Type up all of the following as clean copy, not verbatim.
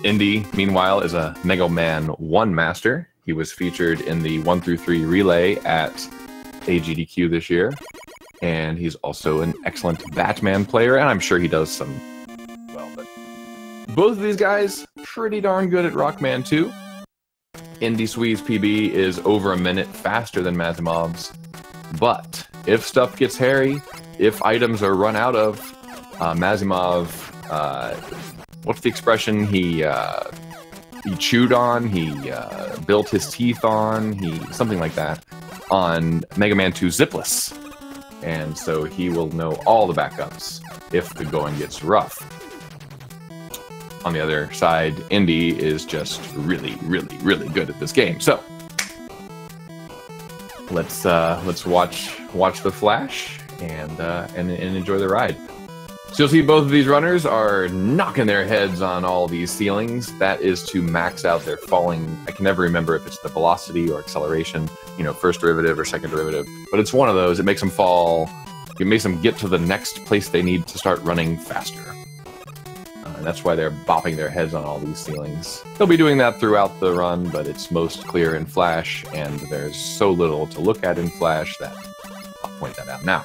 Indy, meanwhile, is a Mega Man 1 master. He was featured in the 1 through 3 relay at AGDQ this year. And he's also an excellent Batman player, and I'm sure he does some well. But both of these guys, pretty darn good at Rockman 2. EndySWE's PB is over a minute faster than Mazimov's. But if stuff gets hairy, if items are run out of, Mazimov, what's the expression? He chewed on, he built his teeth on, something like that, on Mega Man 2 Zipless. And so he will know all the backups if the going gets rough. On the other side, Indy is just really, really, really good at this game. So let's watch the flash and enjoy the ride. So you'll see both of these runners are knocking their heads on all these ceilings. That is to max out their falling. I can never remember if it's the velocity or acceleration, you know, first derivative or second derivative, but it's one of those. It makes them fall. It makes them get to the next place they need to start running faster. And that's why they're bopping their heads on all these ceilings. They'll be doing that throughout the run, but it's most clear in Flash, and there's so little to look at in Flash that I'll point that out now.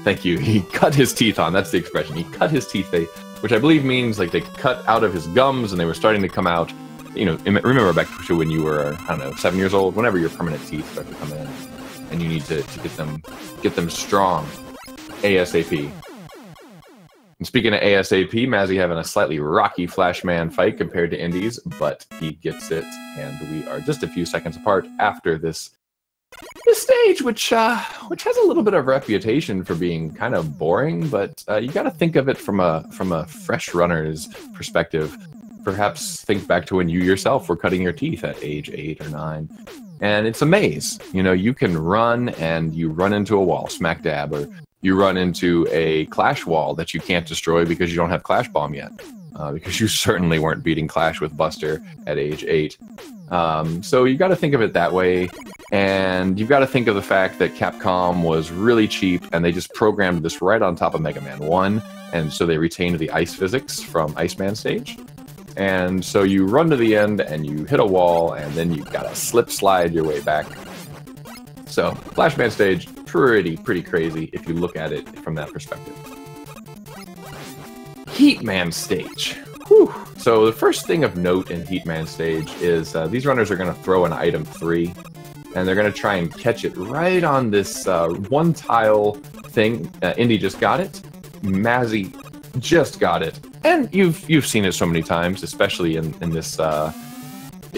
Thank you. He cut his teeth on. That's the expression. He cut his teeth, which I believe means like they cut out of his gums and they were starting to come out. You know, remember back to when you were, I don't know, 7 years old, whenever your permanent teeth start to come in and you need to get them strong ASAP. And speaking of ASAP, Mazzy having a slightly rocky Flashman fight compared to Indy's, but he gets it, and we are just a few seconds apart after this stage, which has a little bit of reputation for being kind of boring, but you got to think of it from a fresh runner's perspective. Perhaps think back to when you yourself were cutting your teeth at age 8 or 9, and it's a maze. You know, you can run and you run into a wall, smack dab, or you run into a Clash wall that you can't destroy because you don't have Clash Bomb yet, because you certainly weren't beating Clash with Buster at age 8. So you got to think of it that way. And you've got to think of the fact that Capcom was really cheap, and they just programmed this right on top of Mega Man 1, and so they retained the ice physics from Iceman stage. And so you run to the end, and you hit a wall, and then you've got to slip-slide your way back. So, Flashman stage, pretty crazy if you look at it from that perspective. Heatman stage. Whew. So the first thing of note in Heatman stage is these runners are going to throw an item 3. And they're going to try and catch it right on this one tile thing. Indy just got it. Mazzy just got it. And you've seen it so many times, especially in this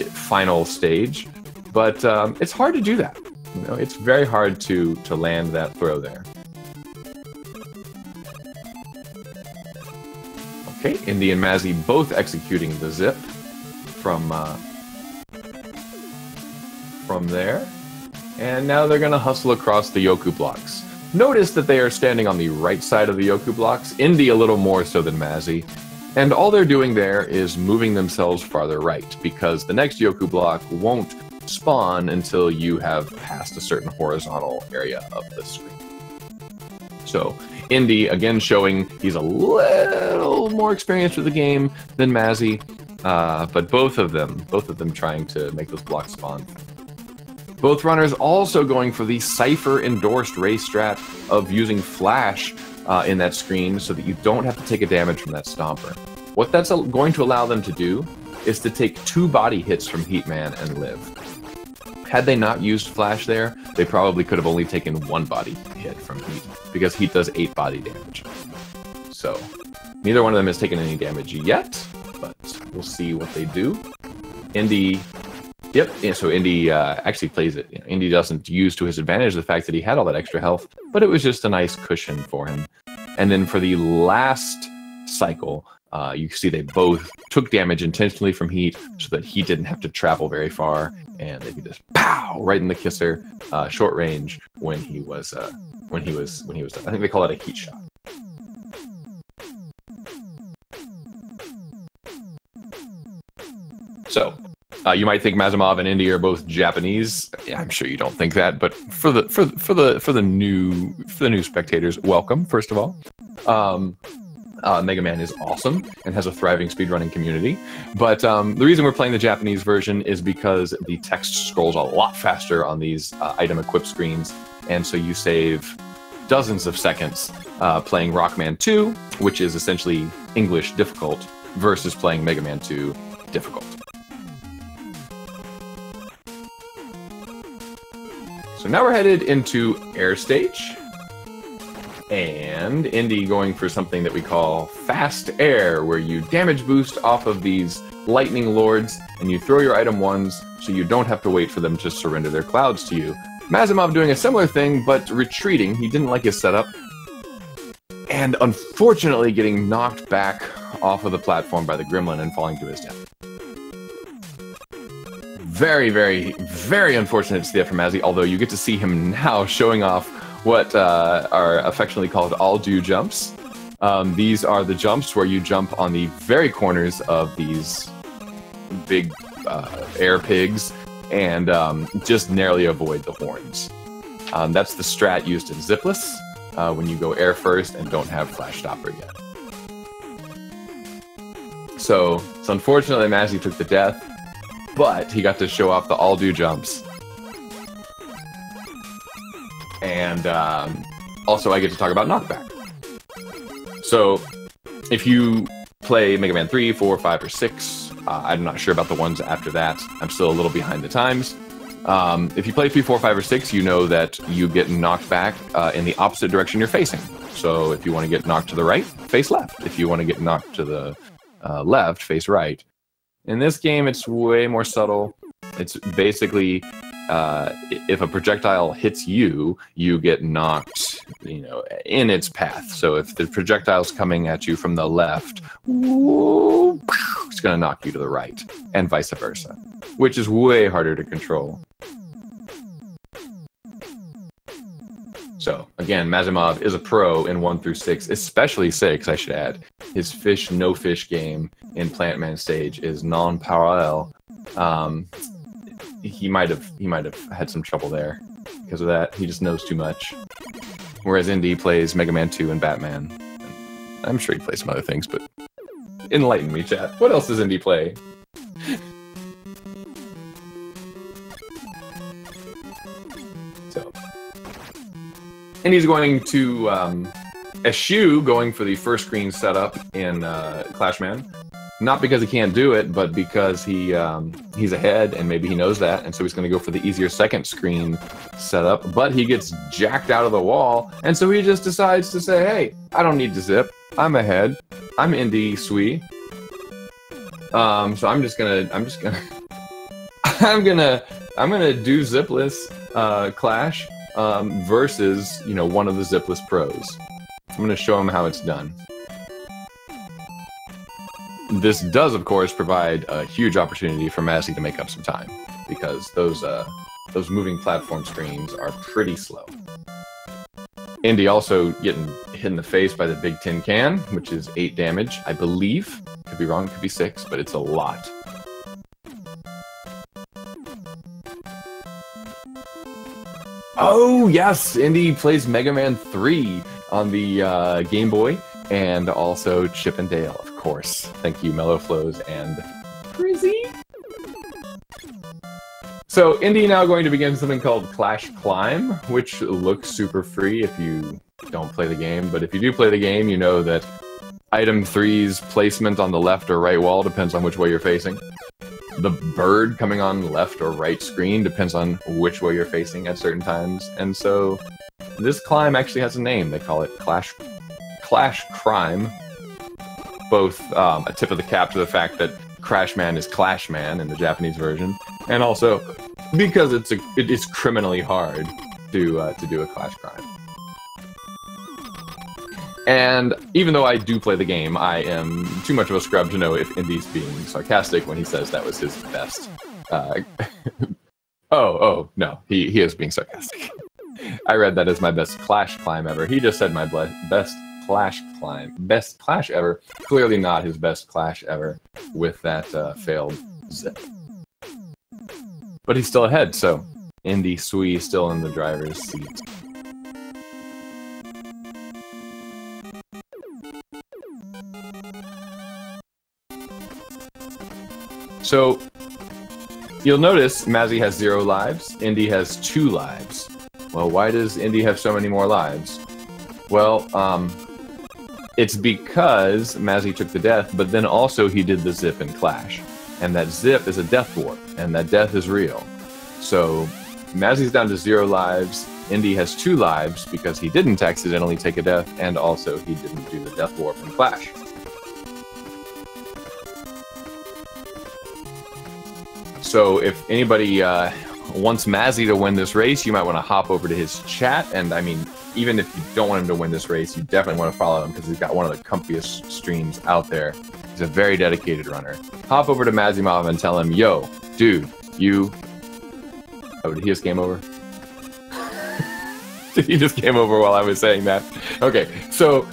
final stage. But it's hard to do that. You know, it's very hard to land that throw there. Okay, Indy and Mazzy both executing the zip from there. And now they're going to hustle across the Yoku blocks. Notice that they are standing on the right side of the Yoku blocks, Indy a little more so than Mazzy. And all they're doing there is moving themselves farther right, because the next Yoku block won't spawn until you have passed a certain horizontal area of the screen. So, Indy, again showing he's a little more experienced with the game than Mazzy, but both of them trying to make those blocks spawn. Both runners also going for the Cypher-endorsed race strat of using Flash in that screen so that you don't have to take a damage from that Stomper. What that's going to allow them to do is to take 2 body hits from Heatman and live. Had they not used Flash there, they probably could have only taken 1 body hit from Heat, because Heat does 8 body damage. So, neither one of them has taken any damage yet, but we'll see what they do. Indy... Yep, yeah, so Indy actually plays it. You know, Indy doesn't use to his advantage the fact that he had all that extra health, but it was just a nice cushion for him. And then for the last cycle, you see they both took damage intentionally from Heat so that he didn't have to travel very far, and they could just pow right in the kisser, short range when he was done. I think they call it a Heat shot. So. You might think Mazimov and Indy are both Japanese. Yeah, I'm sure you don't think that, but for the new spectators, welcome first of all. Mega Man is awesome and has a thriving speedrunning community, but the reason we're playing the Japanese version is because the text scrolls a lot faster on these item equip screens, and so you save dozens of seconds playing Rockman 2, which is essentially English difficult, versus playing Mega Man 2 difficult. So now we're headed into Air Stage, and Indy going for something that we call Fast Air, where you damage boost off of these lightning lords, and you throw your item ones so you don't have to wait for them to surrender their clouds to you. Mazimov doing a similar thing, but retreating. He didn't like his setup, and unfortunately getting knocked back off of the platform by the gremlin and falling to his death. Very, very, very unfortunate to see that from Mazzy, although you get to see him now showing off what are affectionately called all-do jumps. These are the jumps where you jump on the very corners of these big air pigs and just narrowly avoid the horns. That's the strat used in Zipless, when you go air first and don't have Flash Stopper yet. So unfortunately Mazzy took the death, but he got to show off the all-do jumps. And also I get to talk about knockback. So if you play Mega Man 3, 4, 5, or 6, I'm not sure about the ones after that. I'm still a little behind the times. If you play 3, 4, 5, or 6, you know that you get knocked back in the opposite direction you're facing. So if you want to get knocked to the right, face left. If you want to get knocked to the left, face right. In this game, it's way more subtle. It's basically, if a projectile hits you, you get knocked, in its path. So if the projectile's coming at you from the left, it's going to knock you to the right, and vice versa, which is way harder to control. So, again, Mazimov is a pro in 1 through 6, especially 6, I should add. His fish, no fish game in Plant Man stage is non-parallel. He might have had some trouble there because of that. He just knows too much. Whereas Indy plays Mega Man 2 and Batman. I'm sure he plays some other things, but enlighten me, chat. What else does Indy play? So, Indy's going to eschew going for the first screen setup in Clashman. Not because he can't do it, but because he's ahead, and maybe he knows that, and so he's going to go for the easier second screen setup, but he gets jacked out of the wall, and so he just decides to say, hey, I don't need to zip. I'm ahead. I'm EndySWE. So I'm gonna do zipless Clash versus, one of the zipless pros. I'm gonna show him how it's done. This does, of course, provide a huge opportunity for Mazzy to make up some time, because those moving platform screens are pretty slow. Indy also getting hit in the face by the big tin can, which is 8 damage, I believe. Could be wrong, could be 6, but it's a lot. Oh, yes! Indy plays Mega Man 3 on the Game Boy, and also Chip and Dale, of course. Thank you, Mellow Flows and Frizzy. So, Indy now going to begin something called Clash Climb, which looks super free if you don't play the game, but if you do play the game, you know that Item 3's placement on the left or right wall depends on which way you're facing. The bird coming on left or right screen depends on which way you're facing at certain times, and so this climb actually has a name. They call it Clash Crime. Both a tip of the cap to the fact that Crashman is Clashman in the Japanese version, and also because it is criminally hard to do a Clash Crime. And even though I do play the game, I am too much of a scrub to know if Indy's being sarcastic when he says that was his best. Oh, no, he is being sarcastic. I read that as my best Clash climb ever. He just said my best Clash climb. Best Clash ever. Clearly not his best Clash ever with that failed zip. But he's still ahead, so EndySWE still in the driver's seat. So you'll notice Mazzy has 0 lives, Indy has 2 lives. Well, why does Indy have so many more lives? Well, it's because Mazzy took the death, but then also he did the zip and clash. And that zip is a death warp, and that death is real. So Mazzy's down to 0 lives, Indy has 2 lives because he didn't accidentally take a death, and also he didn't do the death warp and clash. So if anybody wants Mazzy to win this race, you might want to hop over to his chat. And I mean, even if you don't want him to win this race, you definitely want to follow him because he's got one of the comfiest streams out there. He's a very dedicated runner. Hop over to Mazimov and tell him, yo, dude, you... Oh, did he just game over? Did he just game over while I was saying that? Okay, so,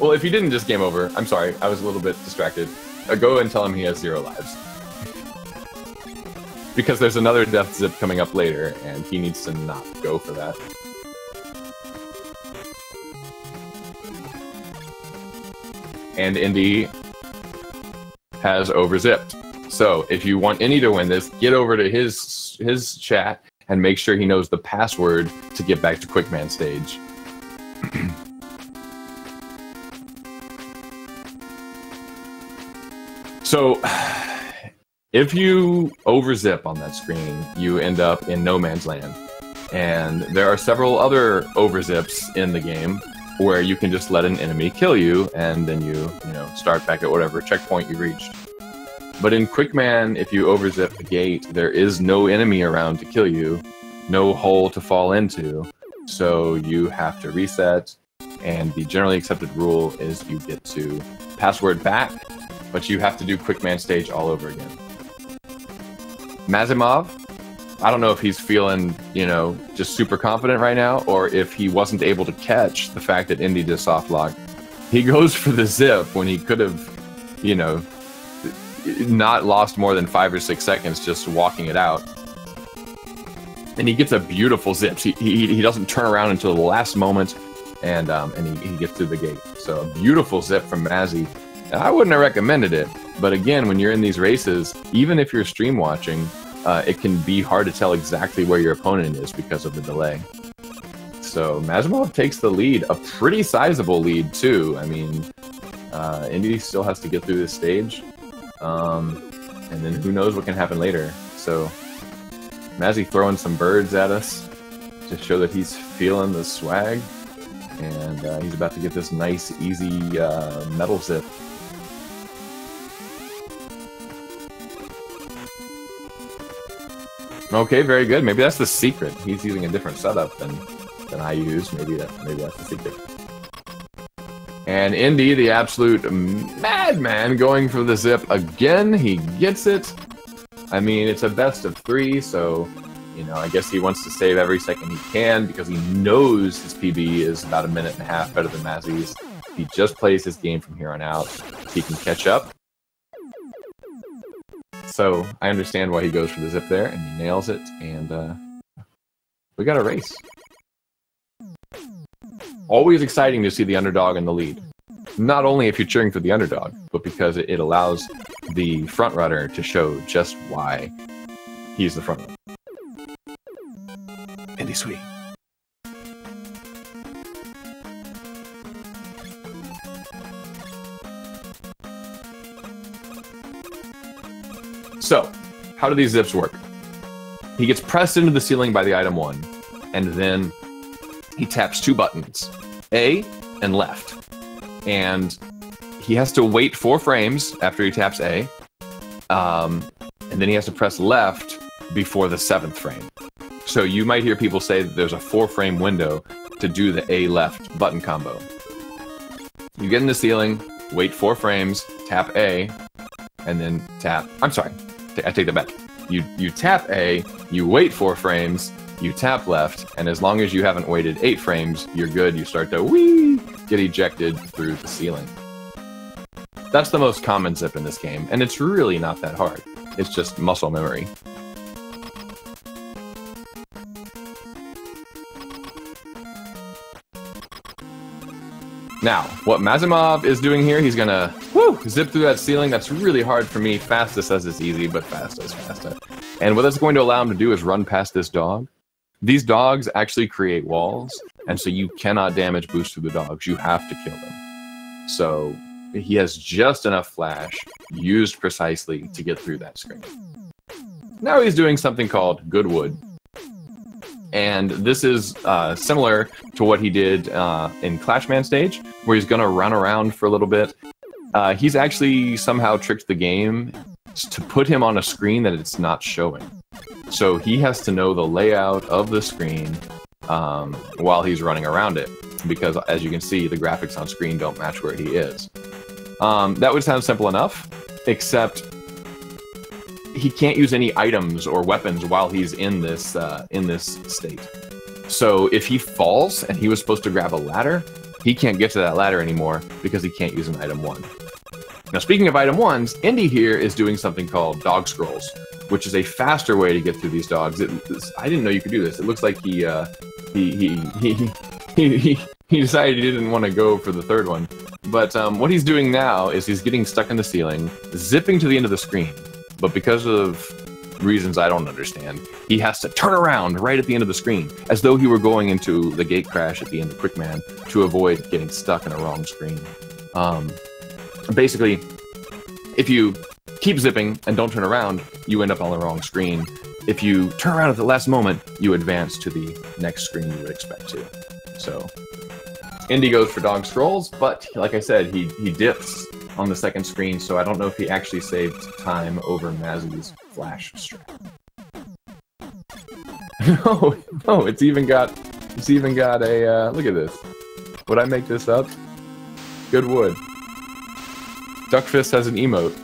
well, if he didn't just game over, I'm sorry, I was a little bit distracted. Go and tell him he has 0 lives. Because there's another death zip coming up later, and he needs to not go for that. And Indy has overzipped. So if you want Indy to win this, get over to his chat and make sure he knows the password to get back to Quickman stage. So if you overzip on that screen, you end up in no man's land. And there are several other overzips in the game where you can just let an enemy kill you, and then you start back at whatever checkpoint you reached. But in Quickman, if you overzip the gate, there is no enemy around to kill you, no hole to fall into, so you have to reset, and the generally accepted rule is you get to password back, but you have to do Quickman stage all over again. Mazimov, I don't know if he's feeling, just super confident right now, or if he wasn't able to catch the fact that Indy just soft locked. He goes for the zip when he could have, not lost more than 5 or 6 seconds just walking it out. And he gets a beautiful zip. He doesn't turn around until the last moment, and he gets through the gate. So a beautiful zip from Mazzy. And I wouldn't have recommended it, but again, when you're in these races, even if you're stream watching, it can be hard to tell exactly where your opponent is because of the delay. So Mazimov takes the lead, a pretty sizable lead too. I mean, Indy still has to get through this stage, and then who knows what can happen later. So Mazzy throwing some birds at us to show that he's feeling the swag, and he's about to get this nice, easy metal zip. Okay, very good. Maybe that's the secret. He's using a different setup than I use. Maybe that's the secret. And Indy, the absolute madman, going for the zip again. He gets it. I mean, it's a best of 3, so I guess he wants to save every second he can because he knows his PB is about 1.5 minutes better than Mazzy's. He just plays his game from here on out. He can catch up. So I understand why he goes for the zip there, and he nails it, and we got a race. Always exciting to see the underdog in the lead. Not only if you're cheering for the underdog, but because it allows the front runner to show just why he's the front runner. EndySWE. So, how do these zips work? He gets pressed into the ceiling by the item 1, and then he taps 2 buttons, A and left. And he has to wait 4 frames after he taps A, and then he has to press left before the 7th frame. So you might hear people say that there's a 4-frame window to do the A left button combo. You get in the ceiling, wait 4 frames, tap A, and then tap... I'm sorry, I take that back. You tap A, you wait 4 frames, you tap left, and as long as you haven't waited 8 frames, you're good. You start to get ejected through the ceiling. That's the most common zip in this game, and it's really not that hard. It's just muscle memory. Now, what Mazimov is doing here, he's gonna zip through that ceiling. That's really hard for me. Fastest says it's easy, but fastest. And what that's going to allow him to do is run past this dog. These dogs actually create walls, and so you cannot damage boost through the dogs. You have to kill them. So he has just enough flash, used precisely, to get through that screen. Now he's doing something called Goodwood. And this is similar to what he did in Clashman stage, where he's going to run around for a little bit. He's actually somehow tricked the game to put him on a screen that it's not showing. So he has to know the layout of the screen while he's running around it, because as you can see, the graphics on screen don't match where he is. That would sound simple enough, except he can't use any items or weapons while he's in this state. So if he falls and he was supposed to grab a ladder, he can't get to that ladder anymore because he can't use an item 1. Now, speaking of item 1s, Indy here is doing something called dog scrolls, which is a faster way to get through these dogs. I didn't know you could do this. It looks like he decided he didn't want to go for the third one. But what he's doing now is he's getting stuck in the ceiling, zipping to the end of the screen. But because of reasons I don't understand, he has to turn around right at the end of the screen, as though he were going into the gate crash at the end of Quickman to avoid getting stuck in a wrong screen. Basically, if you keep zipping and don't turn around, you end up on the wrong screen. If you turn around at the last moment, you advance to the next screen you would expect to. So, Indy goes for dog scrolls, but like I said, he dips on the second screen, so I don't know if he actually saved time over Mazzy's flash strat. No, it's even got a, look at this. Would I make this up? Good wood. Duckfist has an emote.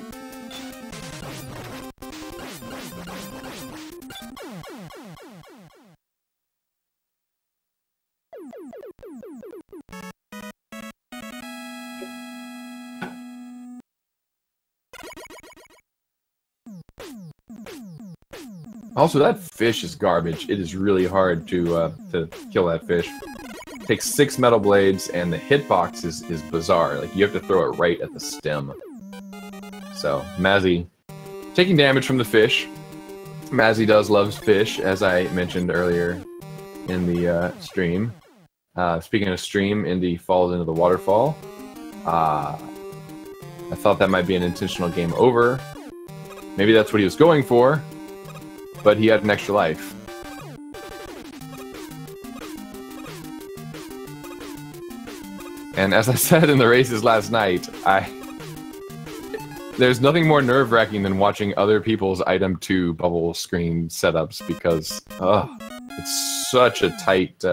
Also, that fish is garbage. It is really hard to kill that fish. It takes 6 metal blades, and the hitbox is bizarre. Like, you have to throw it right at the stem. So, Mazzy taking damage from the fish. Mazzy does love fish, as I mentioned earlier in the stream. Speaking of stream, Indy falls into the waterfall. I thought that might be an intentional game over. Maybe that's what he was going for. But he had an extra life. And as I said in the races last night, there's nothing more nerve-wracking than watching other people's item 2 bubble screen setups, because it's such a tight,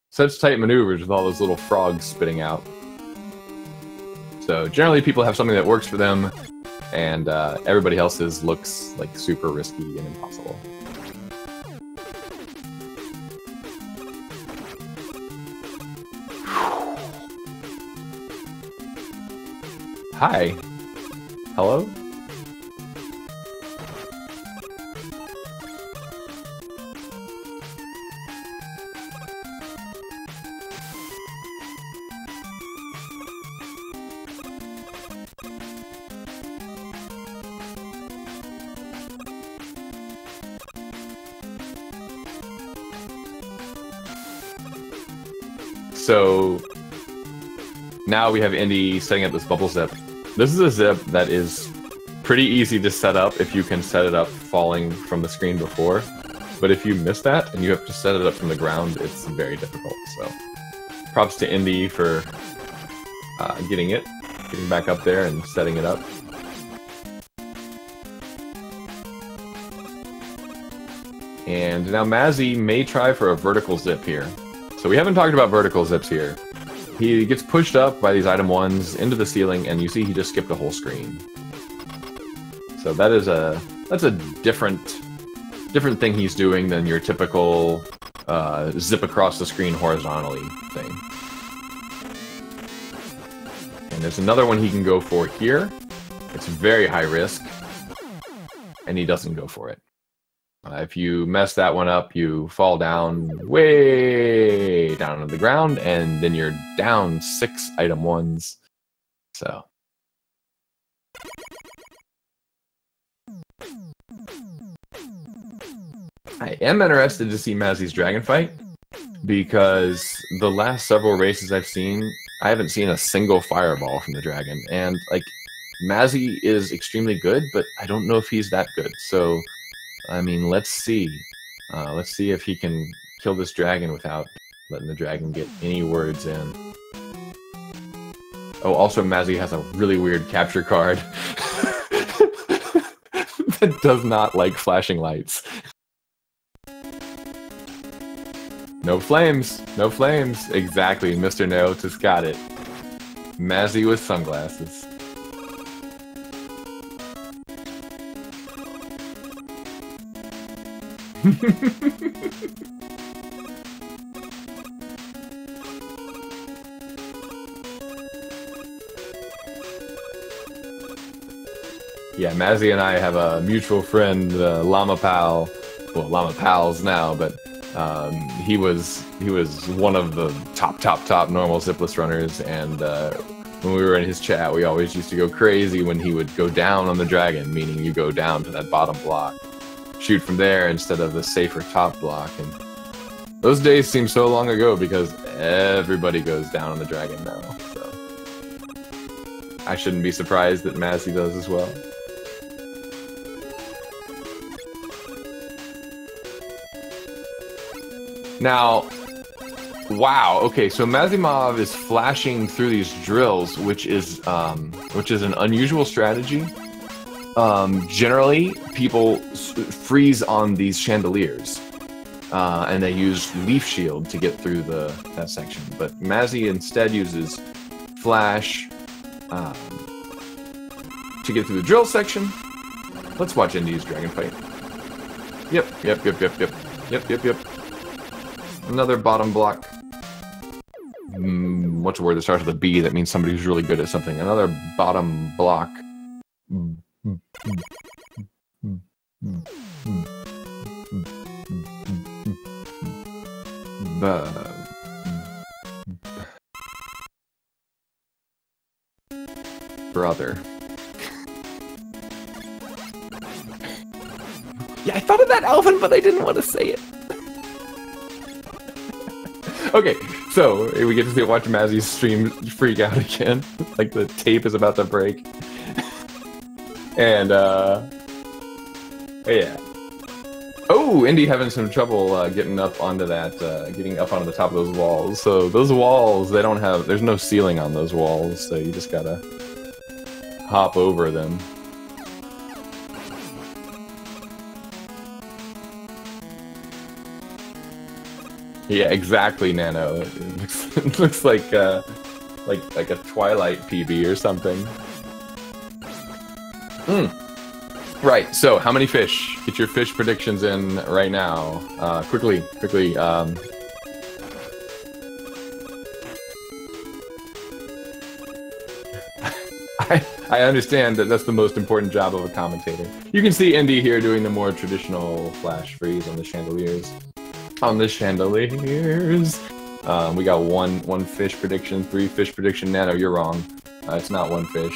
such tight maneuvers with all those little frogs spitting out. So generally people have something that works for them, and everybody else's looks like super risky and impossible. Hi. Hello? So now we have Indy setting up this bubble zip. This is a zip that is pretty easy to set up if you can set it up falling from the screen before. But if you miss that and you have to set it up from the ground, it's very difficult. So props to Indy for getting back up there and setting it up. And now Mazzy may try for a vertical zip here. So we haven't talked about vertical zips here. He gets pushed up by these item 1s into the ceiling, and you see he just skipped a whole screen. So that's a different thing he's doing than your typical zip across the screen horizontally thing. And there's another one he can go for here. It's very high risk, and he doesn't go for it. If you mess that one up, you fall down way down on the ground, and then you're down 6 item 1s. So. I am interested to see Mazzy's dragon fight, because the last several races I've seen, I haven't seen a single fireball from the dragon, and like Mazzy is extremely good, but I don't know if he's that good. So, I mean, let's see. Let's see if he can kill this dragon without letting the dragon get any words in. Oh, also Mazzy has a really weird capture card that does not like flashing lights. No flames! No flames! Exactly, Mr. No just got it. Mazzy with sunglasses. Yeah, Mazzy and I have a mutual friend, Llama Pal. Well, Llama Pals now, but he was one of the top normal zipless runners, and when we were in his chat, we always used to go crazy when he would go down on the dragon, meaning you go down to that bottom block, shoot from there instead of the safer top block. And those days seem so long ago because everybody goes down on the dragon now. So I shouldn't be surprised that Mazzy does as well. Now, wow. Okay, so Mazimov is flashing through these drills, which is an unusual strategy. Generally, people freeze on these chandeliers, and they use leaf shield to get through that section. But Mazzy instead uses flash to get through the drill section. Let's watch Indy's dragon fight. Yep. Another bottom block. What's a word that starts with a B that means somebody who's really good at something? Another bottom block. Brother. Yeah, I thought of that, Alvin, but I didn't want to say it. Okay, so we get to watch Mazzy's stream freak out again. Like the tape is about to break. And, yeah. Oh, Indy having some trouble getting up onto that, getting up onto the top of those walls. So those walls, there's no ceiling on those walls, so you just gotta hop over them. Yeah, exactly, Nano. It looks like a Twilight PB or something. Right. So, how many fish? Get your fish predictions in right now. Quickly. I understand that that's the most important job of a commentator. You can see Indy here doing the more traditional flash freeze on the chandeliers. We got one fish prediction, 3 fish prediction. Nano, you're wrong. It's not 1 fish.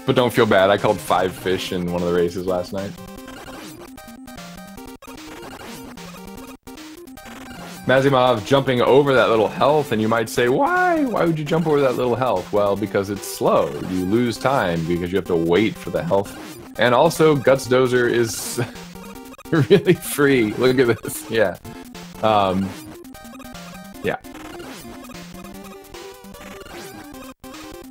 But don't feel bad. I called 5 fish in one of the races last night. Mazimov jumping over that little health, and you might say, why? Why would you jump over that little health? Well, because it's slow. You lose time because you have to wait for the health. And also, Guts Dozer is really free. Look at this. Yeah. Yeah.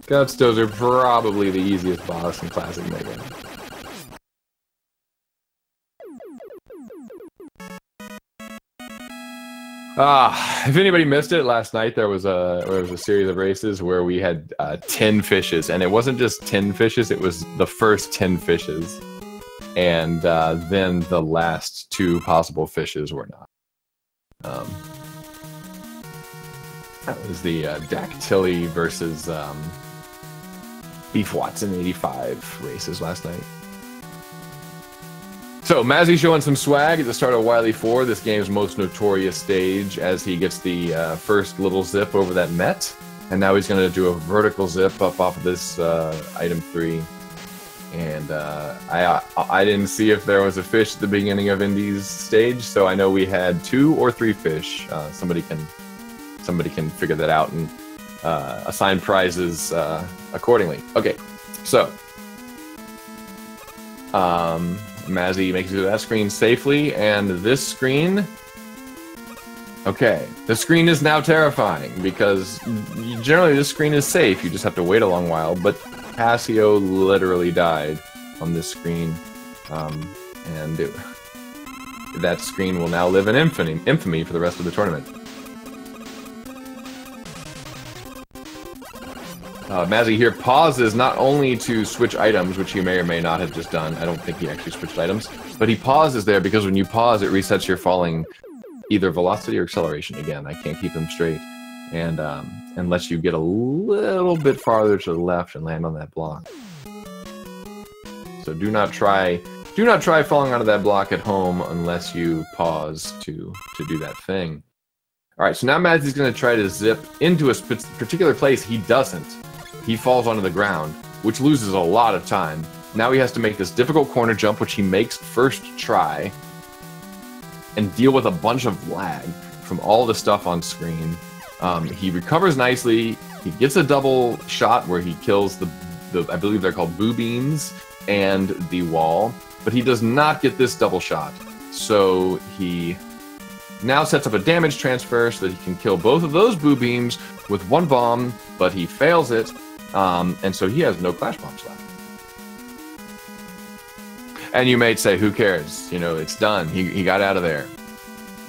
Guts Dozer, probably the easiest boss in Classic Mega. If anybody missed it, last night there was a series of races where we had 10 fishes, and it wasn't just 10 fishes, it was the first 10 fishes, and then the last 2 possible fishes were not. That was the Dactyli versus Beef Watson 85 races last night. So, Mazzy showing some swag at the start of Wily 4, this game's most notorious stage, as he gets the first little zip over that Met. And now he's going to do a vertical zip up off of this item 3. And I didn't see if there was a fish at the beginning of Indy's stage, so I know we had 2 or 3 fish. Somebody can figure that out and assign prizes accordingly. Okay, so Mazzy makes it to that screen safely, and this screen... Okay, the screen is now terrifying, because generally this screen is safe, you just have to wait a long while, but Casio literally died on this screen, and that screen will now live in infamy for the rest of the tournament. Mazzy here pauses not only to switch items, which he may or may not have just done. I don't think he actually switched items, but he pauses there because when you pause, it resets your falling either velocity or acceleration. Again, I can't keep them straight, and lets you get a little bit farther to the left and land on that block. So do not try falling onto that block at home unless you pause to do that thing. All right, so now Mazzy's going to try to zip into a particular place. He doesn't. He falls onto the ground, which loses a lot of time. Now he has to make this difficult corner jump, which he makes first try, and deal with a bunch of lag from all the stuff on screen. He recovers nicely. He gets a double shot where he kills the I believe they're called boo beams, and the wall, but he does not get this double shot. So he now sets up a damage transfer so that he can kill both of those boo beams with 1 bomb, but he fails it, and so he has no clash bombs left. And you may say, who cares? You know, it's done. He got out of there.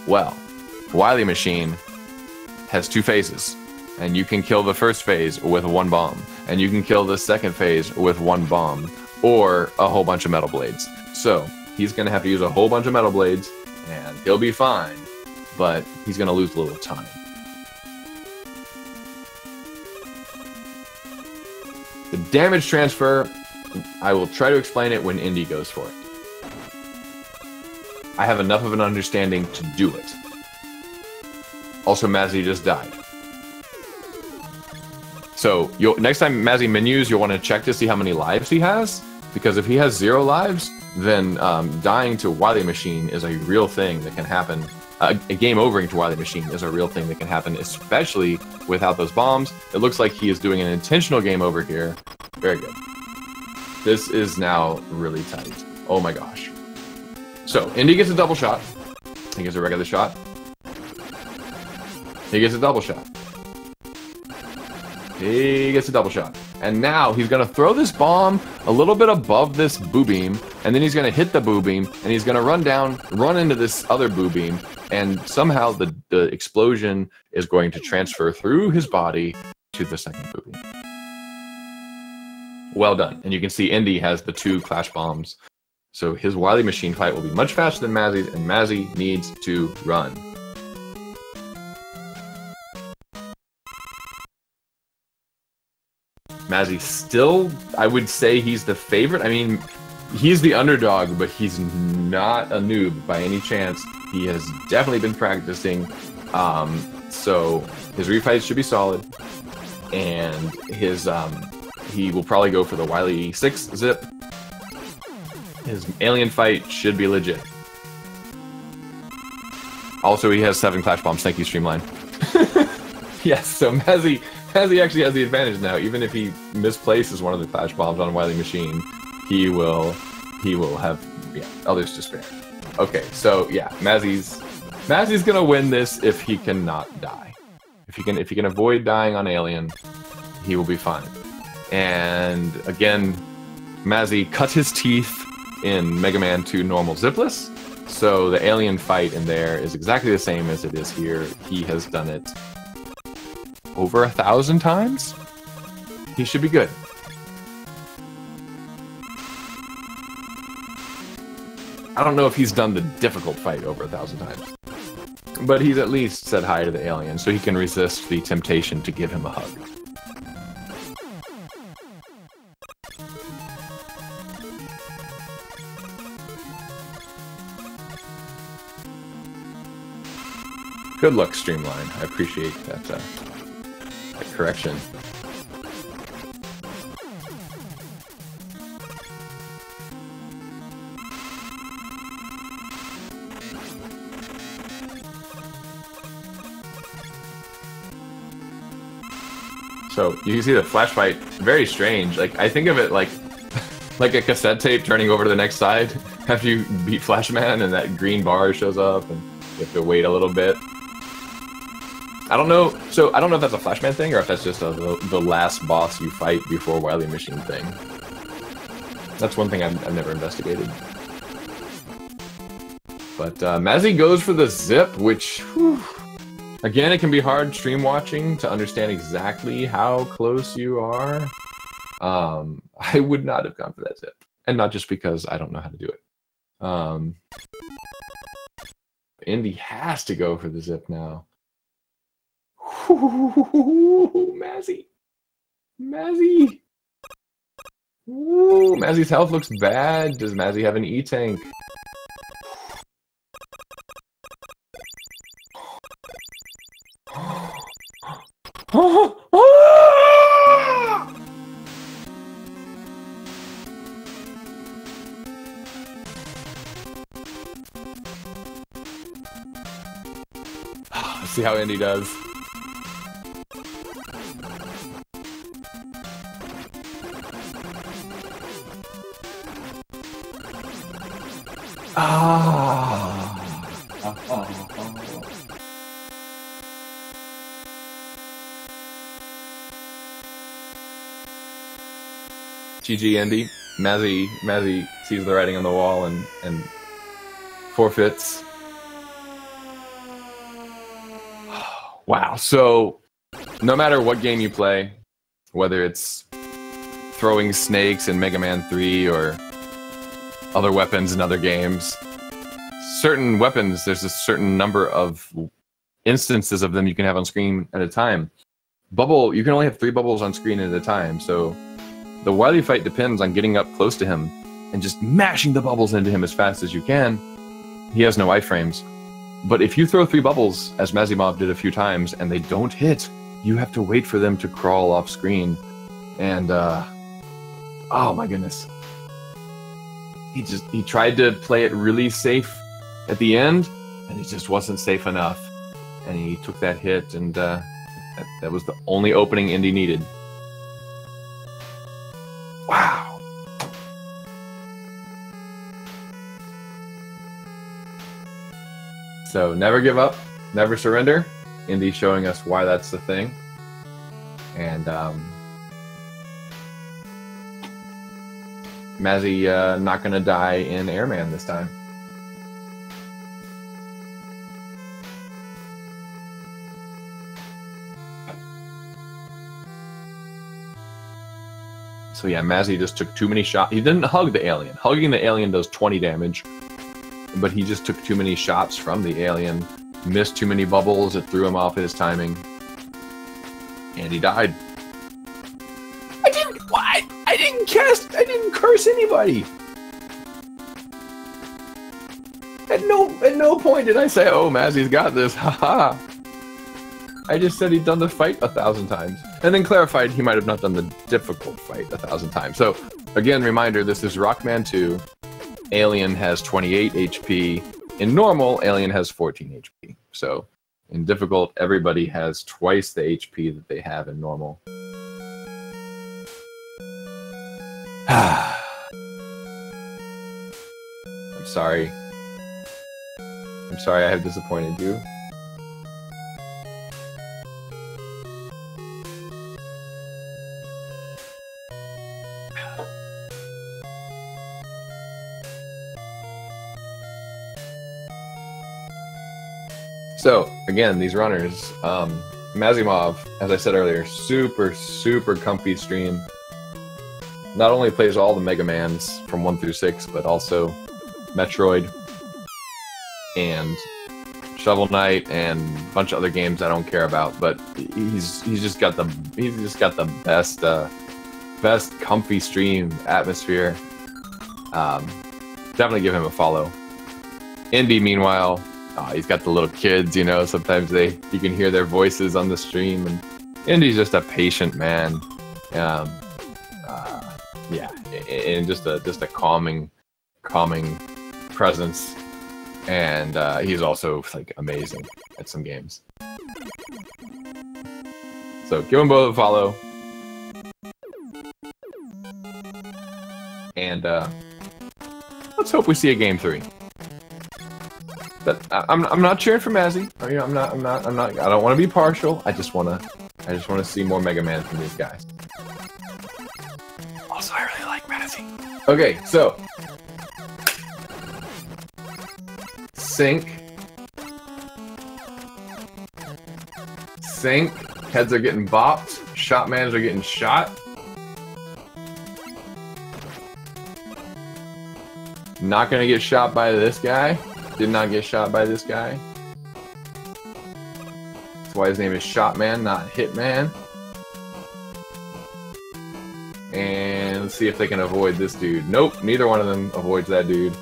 Well, Wily Machine has 2 phases, and you can kill the first phase with 1 bomb, and you can kill the second phase with 1 bomb, or a whole bunch of metal blades. So he's going to have to use a whole bunch of metal blades, and he'll be fine, but he's going to lose a little time. The damage transfer, I will try to explain it when Indy goes for it. I have enough of an understanding to do it. Also, Mazzy just died. So, next time Mazzy menus, you'll want to check to see how many lives he has, because if he has 0 lives, then dying to Wily Machine is a real thing that can happen. A game overing to Wily Machine is a real thing that can happen, especially without those bombs. It looks like he is doing an intentional game over here. Very good. This is now really tight. Oh my gosh. So, Indy gets a double shot. He gets a regular shot. He gets a double shot. He gets a double shot. And now he's going to throw this bomb a little bit above this boo beam, and then he's going to hit the boo beam, and he's going to run into this other boo beam, and somehow the explosion is going to transfer through his body to the second boo beam. Well done. And you can see Indy has the 2 clash bombs. So his Wily Machine fight will be much faster than Mazzy's, and Mazzy needs to run. Mazzy still, I would say he's the favorite. I mean, he's the underdog, but he's not a noob by any chance. He has definitely been practicing. So his refights should be solid. And his he will probably go for the Wily 6 zip. His alien fight should be legit. Also, he has 7 clash bombs. Thank you, Streamline. Yes, so Mazzy actually has the advantage now. Even if he misplaces one of the clash bombs on Wily Machine, he will have others to spare. Okay, so yeah, Mazzy's gonna win this if he cannot die. If he can avoid dying on alien, he will be fine. And again, Mazzy cut his teeth in Mega Man 2 normal zipless, so the alien fight in there is exactly the same as it is here. He has done it over 1,000 times. He should be good. I don't know if he's done the difficult fight over 1,000 times, but he's at least said hi to the alien, so he can resist the temptation to give him a hug. Good luck, Streamline. I appreciate that, that correction. So you can see the flash fight, very strange. Like, I think of it like like a cassette tape turning over to the next side after you beat Flashman and that green bar shows up and you have to wait a little bit. I don't know, so I don't know if that's a Flashman thing or if that's just the last boss you fight before Wily Machine thing. That's one thing I've never investigated. But Mazzy goes for the zip, which, whew, again, it can be hard stream watching to understand exactly how close you are. I would not have gone for that zip. And not just because I don't know how to do it. Indy has to go for the zip now. Ooh, Mazzy. Mazzy. Ooh, Mazzy's health looks bad. Does Mazzy have an E-tank? Let's see how Indy does. GG, Indy. Mazzy sees the writing on the wall and forfeits. Wow, so no matter what game you play, whether it's throwing snakes in Mega Man 3 or other weapons in other games, certain weapons, there's a certain number of instances of them you can have on screen at a time. Bubble, you can only have 3 bubbles on screen at a time, so the Wily fight depends on getting up close to him and just mashing the bubbles into him as fast as you can. He has no iframes. But if you throw 3 bubbles, as Mazimov did a few times, and they don't hit, you have to wait for them to crawl off screen. And, oh my goodness. He tried to play it really safe at the end, and it just wasn't safe enough. And he took that hit, and that was the only opening Indy needed. Wow. So never give up, never surrender. Indy showing us why that's the thing. And Mazzy not gonna die in Airman this time. So yeah, Mazzy just took too many shots. He didn't hug the alien. Hugging the alien does 20 damage. But he just took too many shots from the alien, missed too many bubbles, it threw him off his timing, and he died. I didn't curse anybody. At no point did I say, "Oh, Mazzy's got this." Haha. I just said he'd done the fight 1,000 times, and then clarified he might have not done the difficult fight 1,000 times. So again, reminder: this is Rockman 2. Alien has 28 HP. In normal, Alien has 14 HP. So, in difficult, everybody has twice the HP that they have in normal. I'm sorry. I'm sorry I have disappointed you. So, again, these runners, Mazimov, as I said earlier, super comfy stream. Not only plays all the Mega Mans from 1 through 6, but also Metroid and Shovel Knight and a bunch of other games I don't care about. But he's just got the best comfy stream atmosphere. Definitely give him a follow. Indy, meanwhile, He's got the little kids, you know. Sometimes you can hear their voices on the stream, and Indy's just a patient man. Yeah, and just a calming presence, and he's also like amazing at some games. So give them both a follow, and let's hope we see a game 3. But I'm not cheering for Mazzy. You know, I'm not. I don't want to be partial. I just want to see more Mega Man from these guys. Also, I really like Mazzy. Okay, so sync. Heads are getting bopped. Shotmans are getting shot. Not gonna get shot by this guy. Did not get shot by this guy. That's why his name is Shotman, not Hitman. And let's see if they can avoid this dude. Nope, neither one of them avoids that dude.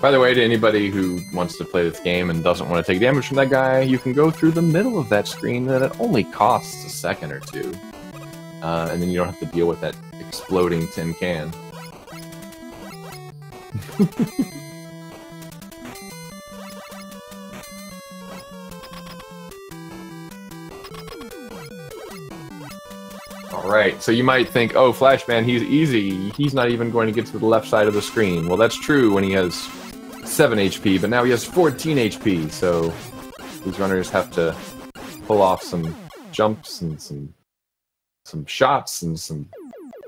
By the way, to anybody who wants to play this game and doesn't want to take damage from that guy, you can go through the middle of that screen, and it only costs a second or two. And then you don't have to deal with that exploding tin can. Alright, so you might think, oh, Flashman, he's easy. He's not even going to get to the left side of the screen. Well, that's true when he has 7 HP, but now he has 14 HP, so these runners have to pull off some jumps and some shots and some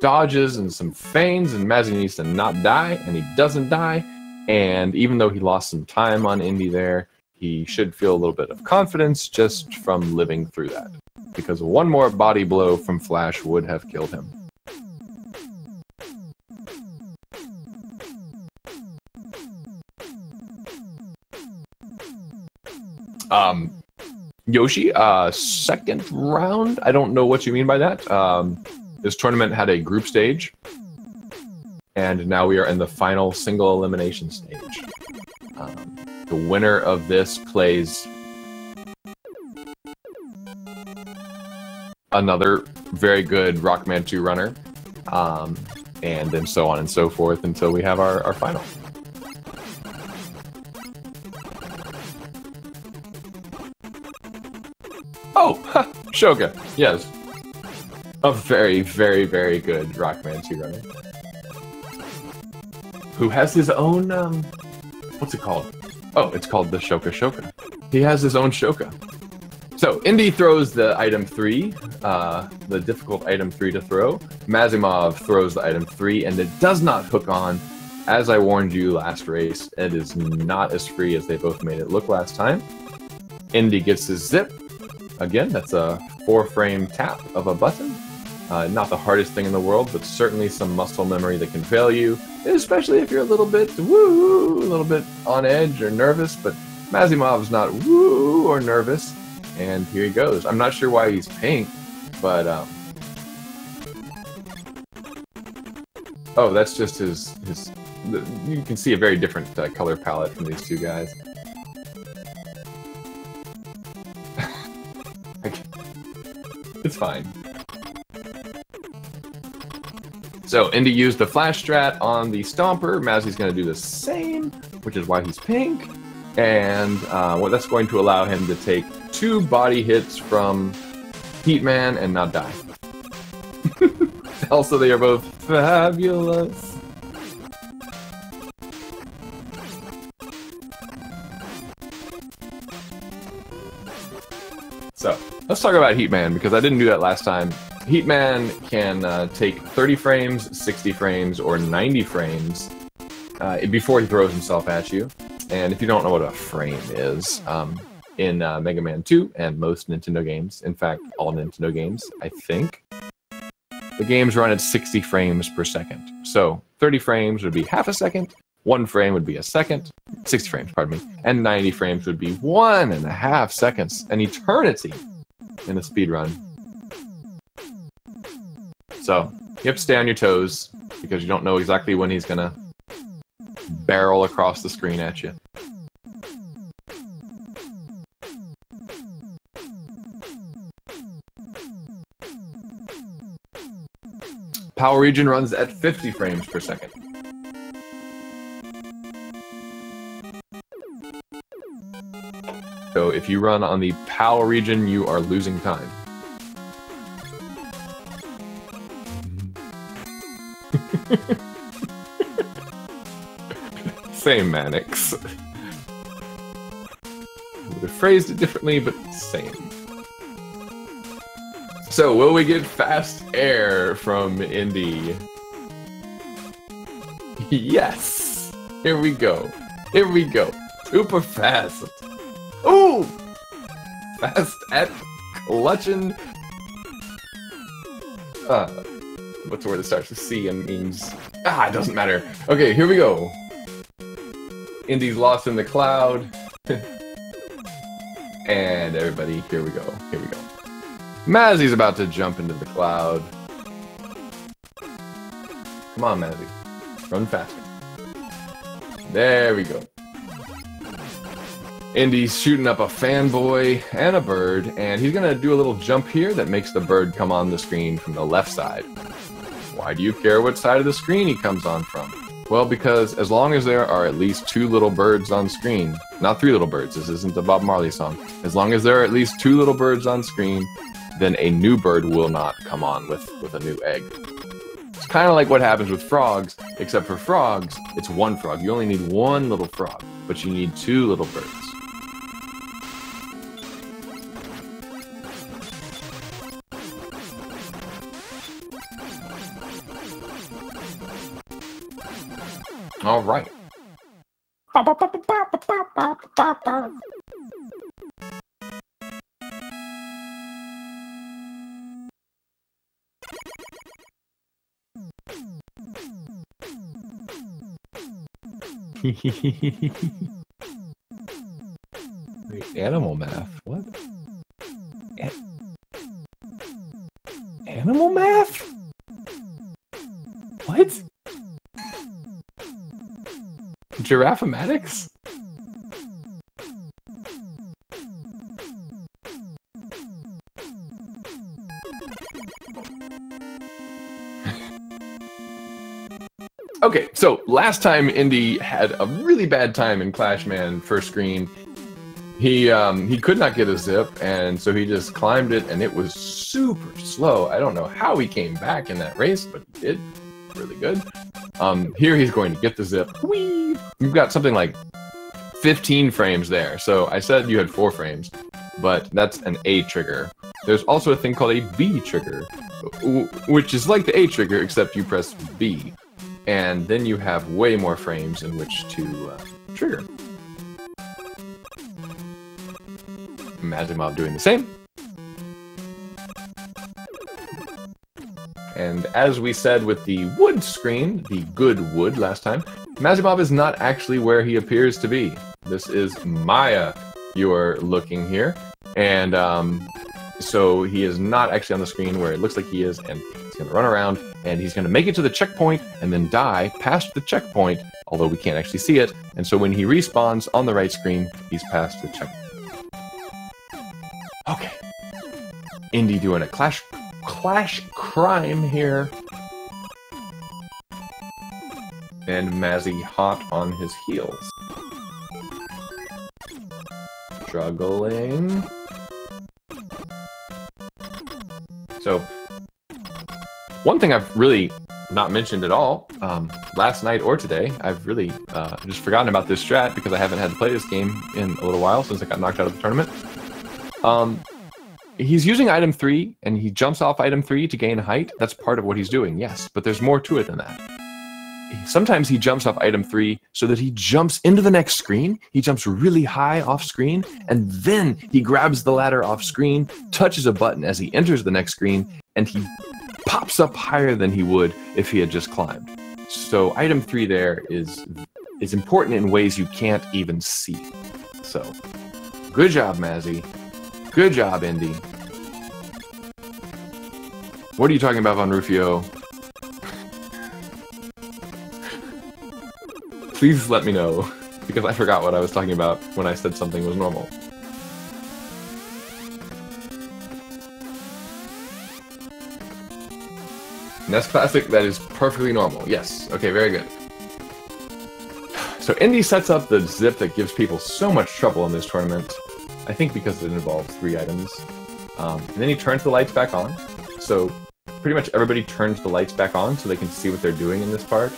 dodges and some feigns, and Mazzy needs to not die, and he doesn't die. And even though he lost some time on Indy there, he should feel a little bit of confidence just from living through that. Because one more body blow from Flash would have killed him. Yoshi, second round? I don't know what you mean by that. This tournament had a group stage, and now we are in the final single elimination stage. The winner of this plays another very good Rockman 2 runner, and then so on and so forth until we have our final. Oh, Shoka, yes. A very, very, very good Rockman 2 runner. Who has his own, what's it called? Oh, it's called the Shoka. He has his own Shoka. So, Indy throws the item 3, the difficult item 3 to throw. Mazimov throws the item 3, and it does not hook on. As I warned you last race, it is not as free as they both made it look last time. Indy gets his zip. Again, that's a 4-frame tap of a button. Not the hardest thing in the world, but certainly some muscle memory that can fail you, especially if you're a little bit woo, a little bit on edge or nervous, but Mazimov's not woo or nervous. And here he goes. I'm not sure why he's pink, but oh, that's just his. You can see a very different color palette from these two guys. It's fine. So Indy used the flash strat on the Stomper. Mazzy's going to do the same, which is why he's pink. And well, that's going to allow him to take 2 body hits from Heatman and not die. Also, they are both fabulous. So, let's talk about Heatman, because I didn't do that last time. Heatman can take 30 frames, 60 frames, or 90 frames before he throws himself at you. And if you don't know what a frame is, in Mega Man 2 and most Nintendo games, in fact, all Nintendo games, I think, the games run at 60 frames per second. So 30 frames would be half a second, 1 frame would be a second, 60 frames, pardon me, and 90 frames would be 1.5 seconds, an eternity in a speed run. So you have to stay on your toes, because you don't know exactly when he's gonna barrel across the screen at you. power region runs at 50 frames per second. So if you run on the power region, you are losing time. Same, Mannix. Would have phrased it differently, but same. So, will we get fast air from Indy? Yes! Here we go. Here we go. Super fast. Ooh! Fast at clutching. What's the word that starts with C and means... Ah, it doesn't matter. Okay, here we go. Indy's lost in the cloud. And everybody, here we go. Here we go. Mazzy's about to jump into the cloud. Come on, Mazzy. Run faster. There we go. Indy's shooting up a fanboy and a bird, and he's gonna do a little jump here that makes the bird come on the screen from the left side. Why do you care what side of the screen he comes on from? Well, because as long as there are at least 2 little birds on screen, not 3 little birds, this isn't a Bob Marley song. As long as there are at least 2 little birds on screen, then a new bird will not come on with a new egg. It's kind of like what happens with frogs, except for frogs, it's 1 frog. You only need 1 little frog, but you need 2 little birds. All right. Wait, animal math? What? Animal math? What? Giraffematics? Okay, so last time Indy had a really bad time in Clashman first screen. He could not get a zip, and so he just climbed it, and it was super slow. I don't know how he came back in that race, but he did. Really good. Here he's going to get the zip. Whee! You've got something like 15 frames there. So I said you had 4 frames, but that's an A trigger. There's also a thing called a B trigger, which is like the A trigger, except you press B. And then you have way more frames in which to trigger. Mazimov doing the same. And as we said with the wood screen, the good wood last time, Mazimov is not actually where he appears to be. This is Maya you are looking here. And so he is not actually on the screen where it looks like he is, and he's going to run around, and he's going to make it to the checkpoint, and then die past the checkpoint, although we can't actually see it. And so when he respawns on the right screen, he's past the checkpoint. Okay. Indy doing a clash crime here. And Mazzy hot on his heels. Struggling. So, one thing I've really not mentioned at all, last night or today, I've really just forgotten about this strat because I haven't had to play this game in a little while since I got knocked out of the tournament. He's using item 3, and he jumps off item 3 to gain height. That's part of what he's doing, yes, but there's more to it than that. Sometimes he jumps off item 3 so that he jumps into the next screen. He jumps really high off screen, and then he grabs the ladder off screen, touches a button as he enters the next screen, and he pops up higher than he would if he had just climbed. So item 3 there is important in ways you can't even see. So, good job, Mazzy. Good job, Indy. What are you talking about, Von Rufio? Please let me know, because I forgot what I was talking about when I said something was normal. NES Classic, that is perfectly normal. Yes. Okay, very good. So Indy sets up the zip that gives people so much trouble in this tournament. I think because it involves 3 items. And then he turns the lights back on. So pretty much everybody turns the lights back on so they can see what they're doing in this part.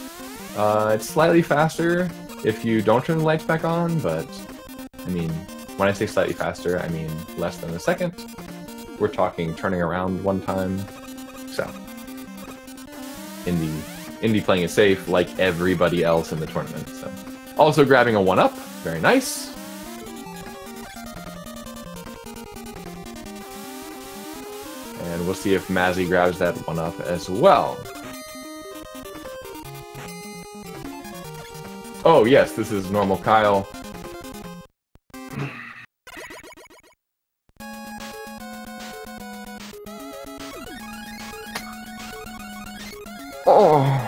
It's slightly faster if you don't turn the lights back on, but I mean, when I say slightly faster, I mean less than a second. We're talking turning around 1 time. So Indy playing it safe like everybody else in the tournament. So also grabbing a 1-up, very nice. And we'll see if Mazzy grabs that 1-up as well. Oh yes, this is normal Kyle. Oh.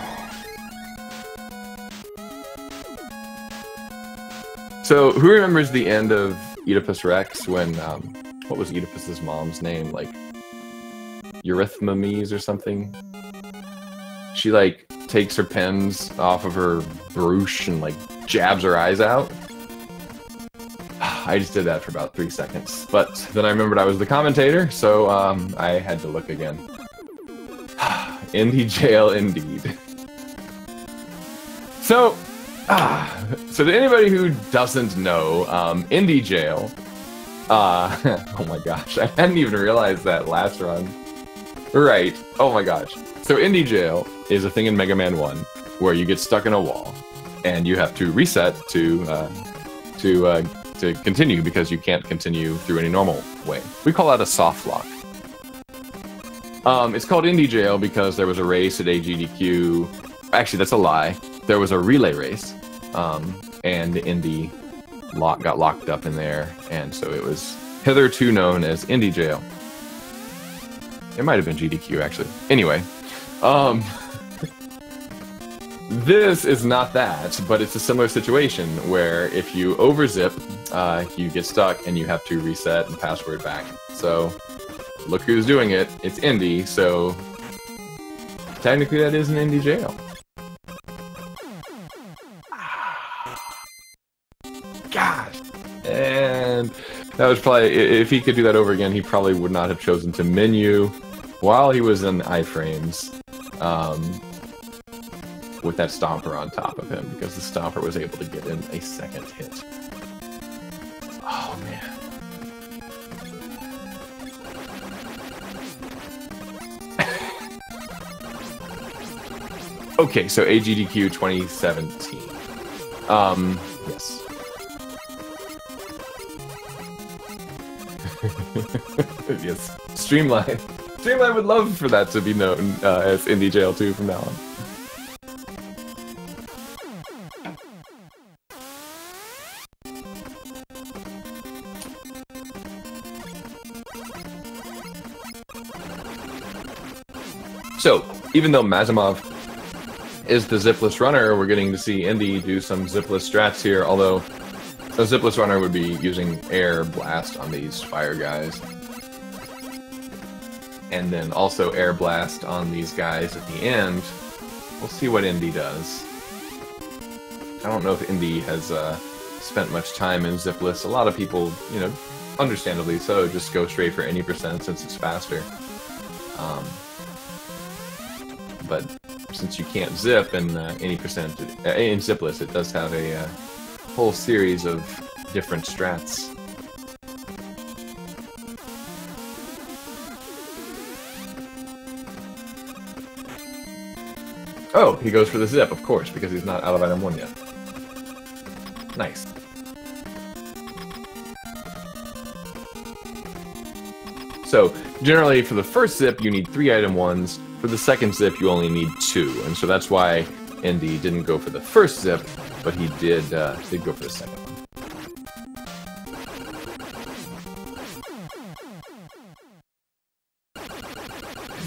So, who remembers the end of Oedipus Rex when, what was Oedipus's mom's name? Like, Eurythmides or something? She, like, takes her pens off of her brooch and, like, jabs her eyes out. I just did that for about 3 seconds. But then I remembered I was the commentator, so, I had to look again. Indy jail, indeed. So to anybody who doesn't know, Indy jail, oh my gosh, I hadn't even realized that last run. Right, oh my gosh. So Indy jail is a thing in Mega Man 1 where you get stuck in a wall and you have to reset to continue because you can't continue through any normal way. We call that a soft lock. It's called Indy Jail because there was a race at AGDQ. Actually, that's a lie. There was a relay race, and Indy got locked up in there, and so it was hitherto known as Indy Jail. It might have been GDQ, actually. Anyway, this is not that, but it's a similar situation where if you overzip, you get stuck and you have to reset and password back. So look who's doing it. It's Indy, so technically that is an Indy jail. Gosh. And that was probably, if he could do that over again, he probably would not have chosen to menu while he was in iframes with that Stomper on top of him, because the Stomper was able to get him a second hit. Oh, man. Okay, so AGDQ 2017. Yes. Yes. Streamline. Streamline would love for that to be known as Indy Jail 2 from now on. So, even though Mazimov is the zipless runner, we're getting to see Indy do some zipless strats here, although a zipless runner would be using air blast on these fire guys. And then also air blast on these guys at the end. We'll see what Indy does. I don't know if Indy has spent much time in zipless. A lot of people, you know, understandably so, just go straight for any percent since it's faster. But since you can't zip in any percent in zipless, it does have a whole series of different strats. Oh, he goes for the zip, of course, because he's not out of item 1 yet. Nice. So, generally, for the first zip, you need 3 item 1s. For the second zip, you only need 2, and so that's why Indy didn't go for the first zip, but he did go for the second one.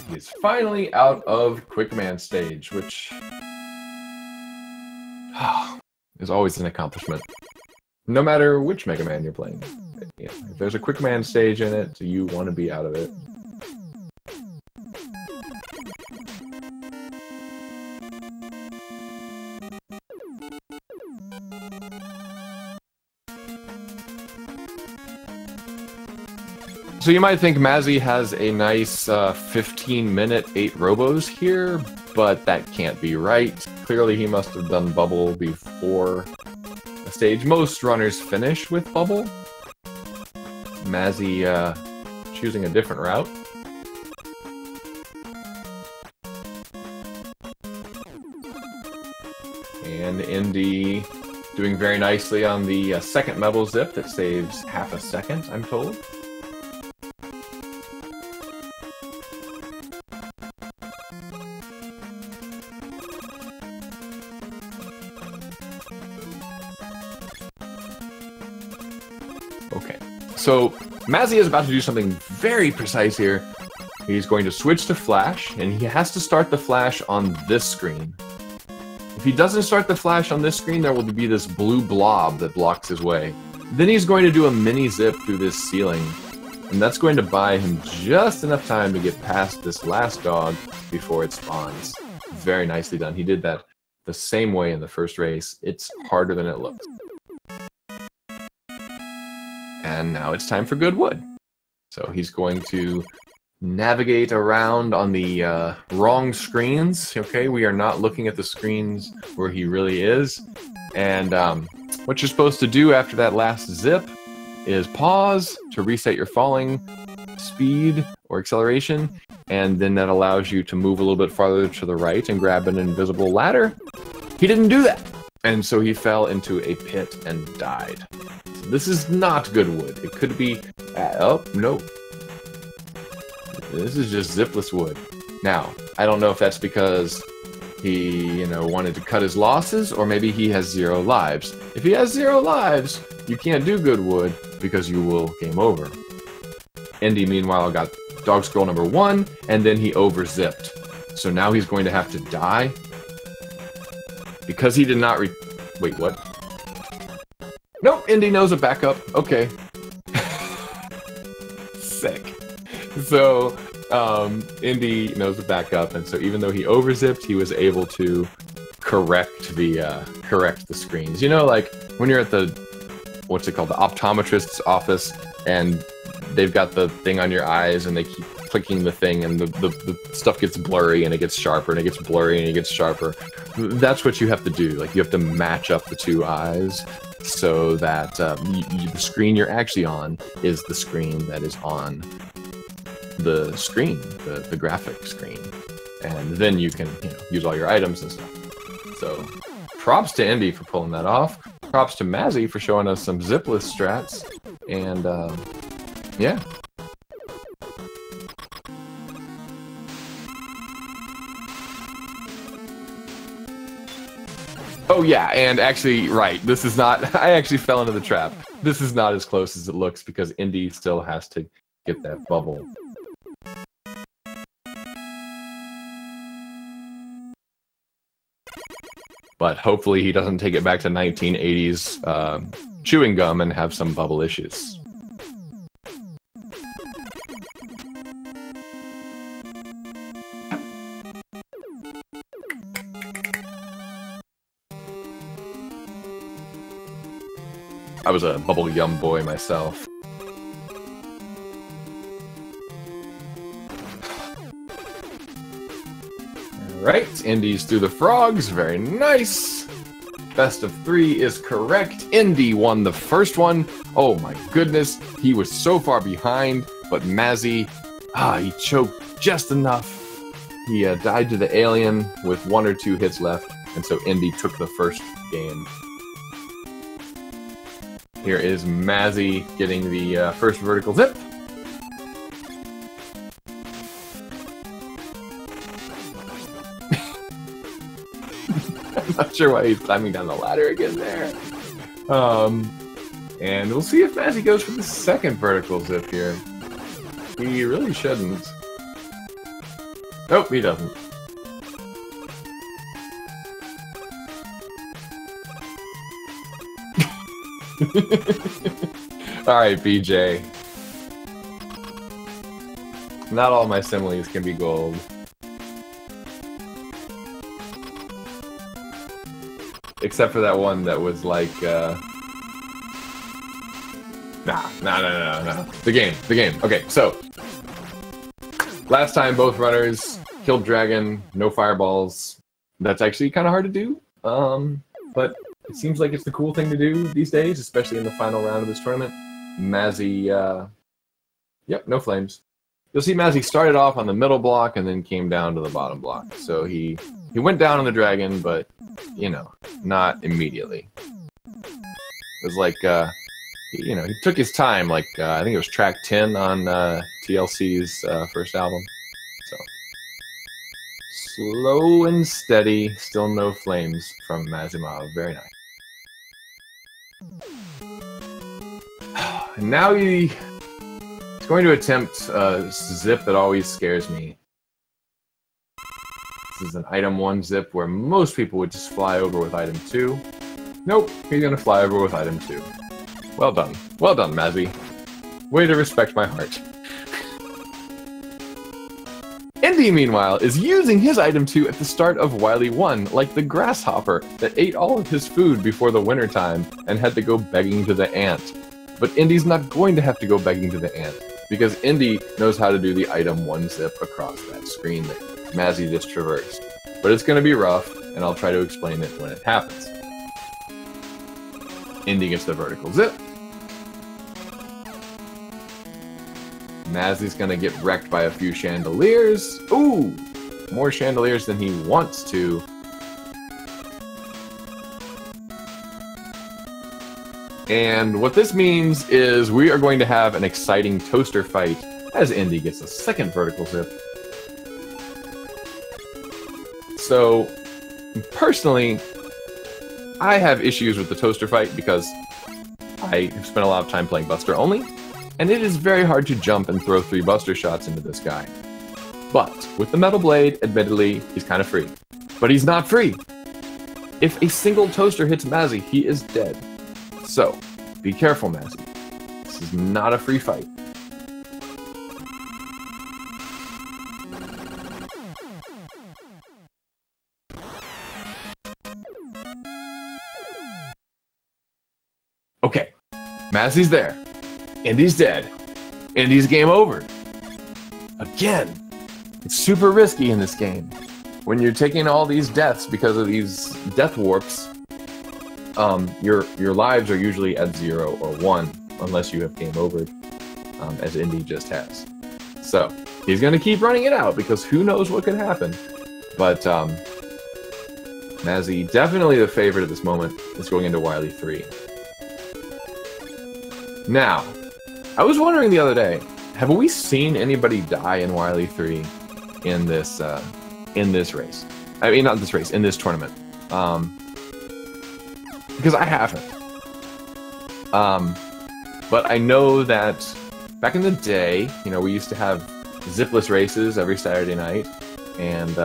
He is finally out of Quick Man stage, which is always an accomplishment. No matter which Mega Man you're playing. If there's a Quick Man stage in it, you want to be out of it. So you might think Mazzy has a nice 15-minute 8 robos here, but that can't be right. Clearly he must have done bubble before the stage. Most runners finish with bubble. Mazzy choosing a different route. And Indy doing very nicely on the second metal zip that saves half a second, I'm told. Okay, so Mazzy is about to do something very precise here. He's going to switch to flash, and he has to start the flash on this screen. If he doesn't start the flash on this screen, there will be this blue blob that blocks his way. Then he's going to do a mini zip through this ceiling, and that's going to buy him just enough time to get past this last dog before it spawns. Very nicely done. He did that the same way in the first race. It's harder than it looks. And now it's time for good wood. So he's going to navigate around on the wrong screens. Okay, we are not looking at the screens where he really is. And what you're supposed to do after that last zip is pause to reset your falling speed or acceleration, and then that allows you to move a little bit farther to the right and grab an invisible ladder. He didn't do that, and so he fell into a pit and died. So this is not good wood. It could be... oh, no. This is just zipless wood. Now, I don't know if that's because he, wanted to cut his losses, or maybe he has 0 lives. If he has 0 lives, you can't do good wood because you will game over. Indy, meanwhile, got dog scroll number 1, and then he over-zipped. So now he's going to have to die. Because he did not wait, what? Nope, Indy knows a backup. Okay. Sick. So, Indy knows the backup, and so even though he overzipped, he was able to correct the screens. You know, like when you're at the, what's it called, the optometrist's office, and they've got the thing on your eyes, and they keep clicking the thing, and the stuff gets blurry, and it gets sharper, and it gets blurry, and it gets sharper. That's what you have to do. Like, you have to match up the 2 eyes so that the screen you're actually on is the screen that is on the screen, the graphic screen, and then you can use all your items and stuff. So props to Indy for pulling that off. Props to Mazzy for showing us some zipless strats, and yeah. Oh yeah, and actually, right, this is not, I actually fell into the trap. This is not as close as it looks because Indy still has to get that bubble. But hopefully he doesn't take it back to 1980s chewing gum and have some bubble issues. I was a bubble yum boy myself. Alright, Indy's through the frogs, very nice. Best of 3 is correct. Indy won the first one. Oh my goodness, he was so far behind, but Mazzy, he choked just enough. He died to the alien with 1 or 2 hits left, and so Indy took the first game. Here is Mazzy getting the first vertical zip. I'm not sure why he's climbing down the ladder again there. And we'll see if Mazzy goes for the second vertical zip here. He really shouldn't. Nope, he doesn't. Alright, BJ. Not all my similes can be gold. Except for that one that was like, nah. No. The game. Okay, so last time both runners killed dragon, no fireballs. That's actually kind of hard to do. But it seems like it's the cool thing to do these days, especially in the final round of this tournament. Mazzy, yep, no flames. You'll see Mazzy started off on the middle block and then came down to the bottom block. So he went down on the dragon, but, you know, not immediately. It was like, you know, he took his time, like, I think it was track 10 on TLC's first album. So, slow and steady, still no flames from Mazimov. Very nice. And now he's going to attempt a zip that always scares me. This is an item 1 zip where most people would just fly over with item 2. Nope, he's going to fly over with item 2. Well done, Mazzy. Way to respect my heart. Endy, meanwhile, is using his item 2 at the start of Wily 1, like the grasshopper that ate all of his food before the winter time and had to go begging to the ant. But Endy's not going to have to go begging to the ant, because Endy knows how to do the item 1 zip across that screen that Mazzy just traversed. But it's going to be rough, and I'll try to explain it when it happens. Endy gets the vertical zip. Mazzy's gonna get wrecked by a few chandeliers. Ooh! More chandeliers than he wants to. And what this means is we are going to have an exciting toaster fight as Endy gets a second vertical zip. So, personally, I have issues with the toaster fight because I have spent a lot of time playing Buster only. And it is very hard to jump and throw 3 Buster shots into this guy. But with the Metal Blade, admittedly, he's kind of free. But he's not free! If a single toaster hits Mazzy, he is dead. So, be careful, Mazzy. This is not a free fight. Okay, Mazzy's there. Endy's dead. Endy's game over. Again. It's super risky in this game. When you're taking all these deaths because of these death warps, your lives are usually at 0 or 1, unless you have game over, as Endy just has. So, he's going to keep running it out, because who knows what could happen. But, Mazzy, definitely the favorite at this moment, is going into Wily 3. Now, I was wondering the other day, have we seen anybody die in Wily 3 in this race? I mean, not this race, in this tournament. Because I haven't. But I know that back in the day, you know, we used to have zipless races every Saturday night. And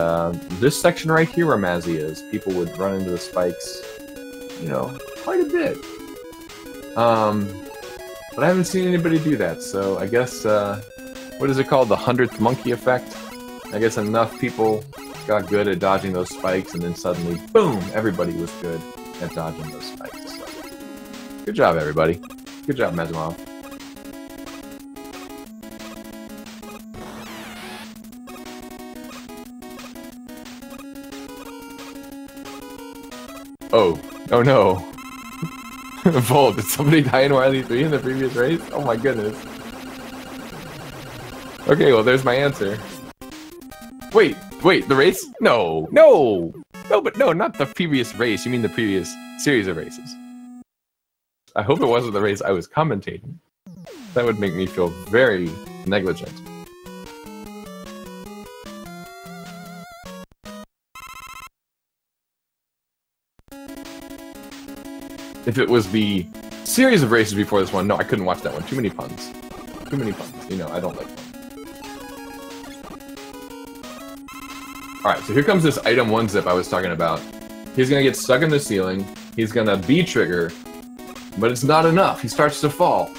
this section right here where Mazzy is, people would run into the spikes, you know, quite a bit. But I haven't seen anybody do that, so I guess, what is it called? The 100th monkey effect? I guess enough people got good at dodging those spikes, and then suddenly, boom, everybody was good at dodging those spikes. So, good job, everybody. Good job, Mazimov. Oh no. Volt, did somebody die in Wily 3 in the previous race? Oh my goodness. Okay, well there's my answer. Wait, the race? No, but no, not the previous race. You mean the previous series of races. I hope it wasn't the race I was commentating. That would make me feel very negligent. If it was the series of races before this one, no, I couldn't watch that one. Too many puns. Too many puns. You know, I don't like them. Alright, so here comes this item 1 zip I was talking about. He's gonna get stuck in the ceiling. He's gonna B-trigger. But it's not enough. He starts to fall.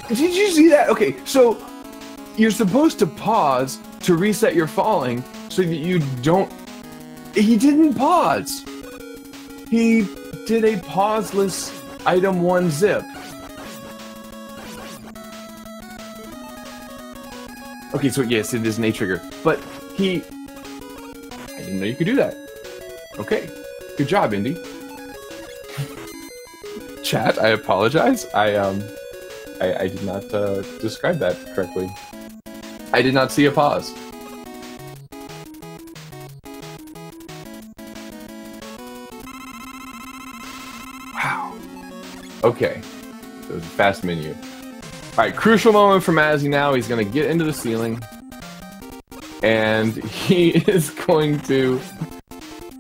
Did you see that? Okay, so You're supposed to pause to reset your falling so that you don't... He didn't pause. He did a pauseless item 1 zip. Okay, so yes, it is an A trigger, but he... I didn't know you could do that. Okay, good job, Indy. Chat, I apologize. I did not describe that correctly. I did not see a pause. Wow. Okay. So it's a fast menu. Alright, crucial moment for Mazzy now. He's going to get into the ceiling. And he is going to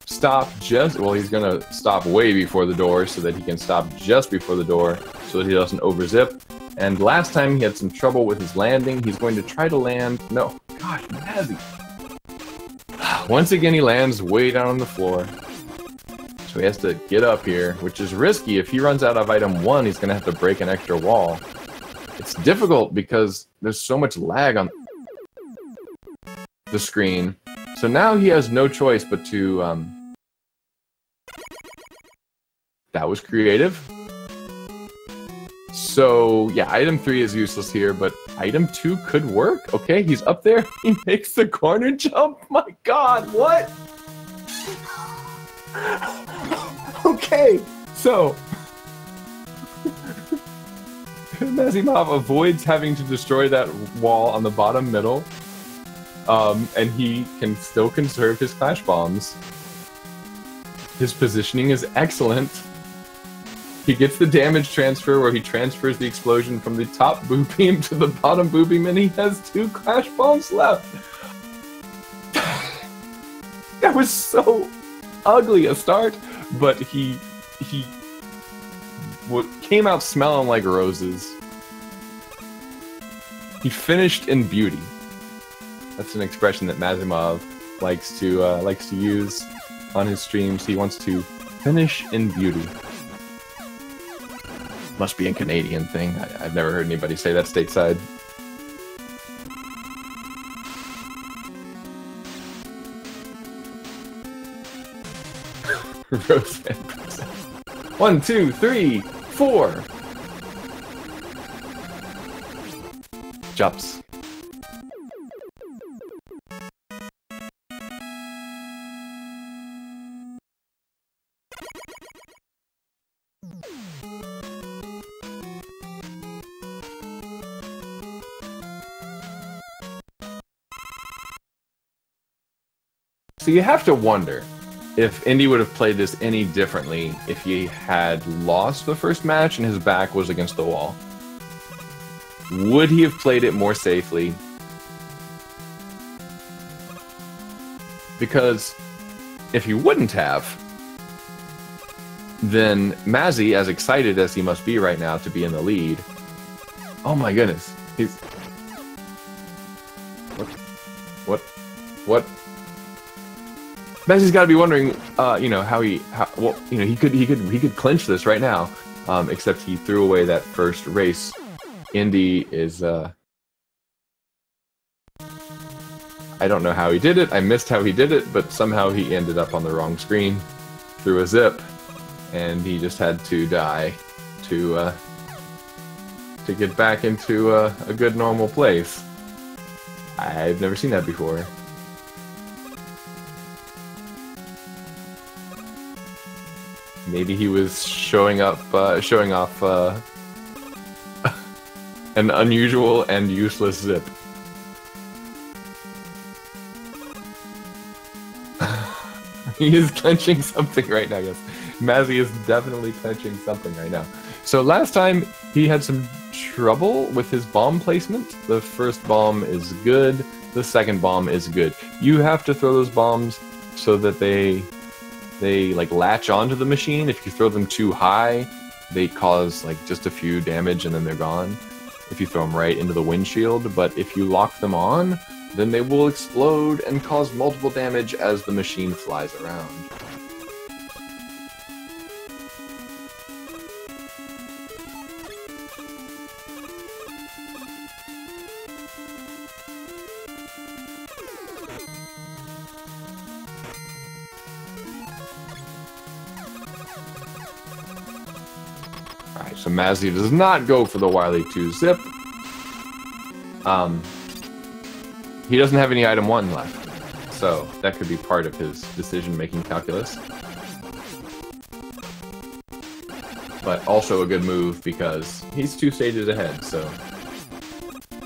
stop just... Well, he's going to stop way before the door so that he can stop just before the door so that he doesn't overzip. And last time he had some trouble with his landing. He's going to try to land... No. Gosh, Mazzy. Once again, he lands way down on the floor. So he has to get up here, which is risky. If he runs out of item 1, he's going to have to break an extra wall. It's difficult because there's so much lag on the screen. So now he has no choice but to... That was creative. So, yeah, item 3 is useless here, but item 2 could work. Okay, he's up there. He makes the corner jump. My god, what? Okay, so... Mazimov avoids having to destroy that wall on the bottom middle. And he can still conserve his clash bombs. His positioning is excellent. He gets the damage transfer where he transfers the explosion from the top boo beam to the bottom boo beam, and he has 2 clash bombs left. That was so ugly a start, but he came out smelling like roses. He finished in beauty. That's an expression that Mazimov likes to use on his streams. He wants to finish in beauty. Must be a Canadian thing. I've never heard anybody say that stateside. Roseanne. 1, 2, 3, 4. Jumps. So you have to wonder if Indy would have played this any differently if he had lost the first match and his back was against the wall. Would he have played it more safely? Because if he wouldn't have, then Mazzy, as excited as he must be right now to be in the lead... Oh my goodness. He's... What? Mazzy's got to be wondering, you know, well, you know, he could clinch this right now, except he threw away that first race. Indy is, I don't know how he did it. I missed how he did it, but somehow he ended up on the wrong screen through a zip, and he just had to die to get back into a good normal place. I've never seen that before. Maybe he was showing off an unusual and useless zip. He is clenching something right now, yes. Mazzy is definitely clenching something right now. So last time he had some trouble with his bomb placement. The first bomb is good, the second bomb is good. You have to throw those bombs so that they like latch onto the machine. If you throw them too high, they cause like just a few damage and then they're gone. If you throw them right into the windshield, but if you lock them on, then they will explode and cause multiple damage as the machine flies around. Alright, so Mazzy does not go for the Wily 2 zip. He doesn't have any item 1 left, so that could be part of his decision-making calculus. But also a good move because he's 2 stages ahead, so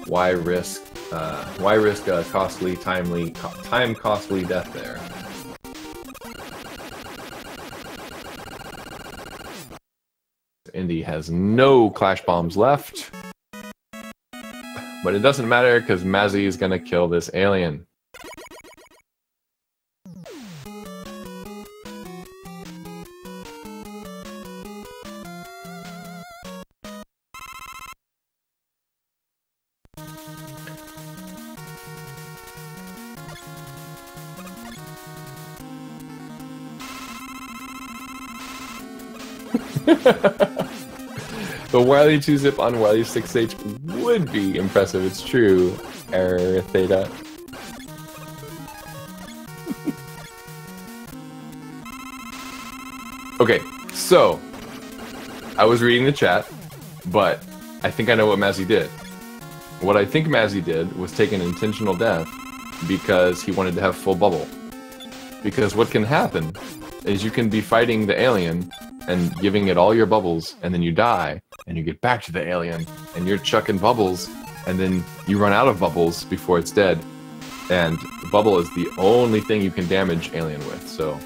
why risk a time-costly death there? Indy has no Clash Bombs left. But it doesn't matter because Mazzy is gonna kill this alien. The Wily 2 zip on Wily 6H would be impressive, it's true. Error Theta. Okay, so I was reading the chat, but I think I know what Mazzy did. What I think Mazzy did was take an intentional death because he wanted to have full bubble. Because what can happen is you can be fighting the alien and giving it all your bubbles, and then you die, and you get back to the alien, and you're chucking bubbles, and then you run out of bubbles before it's dead. And the bubble is the only thing you can damage alien with, so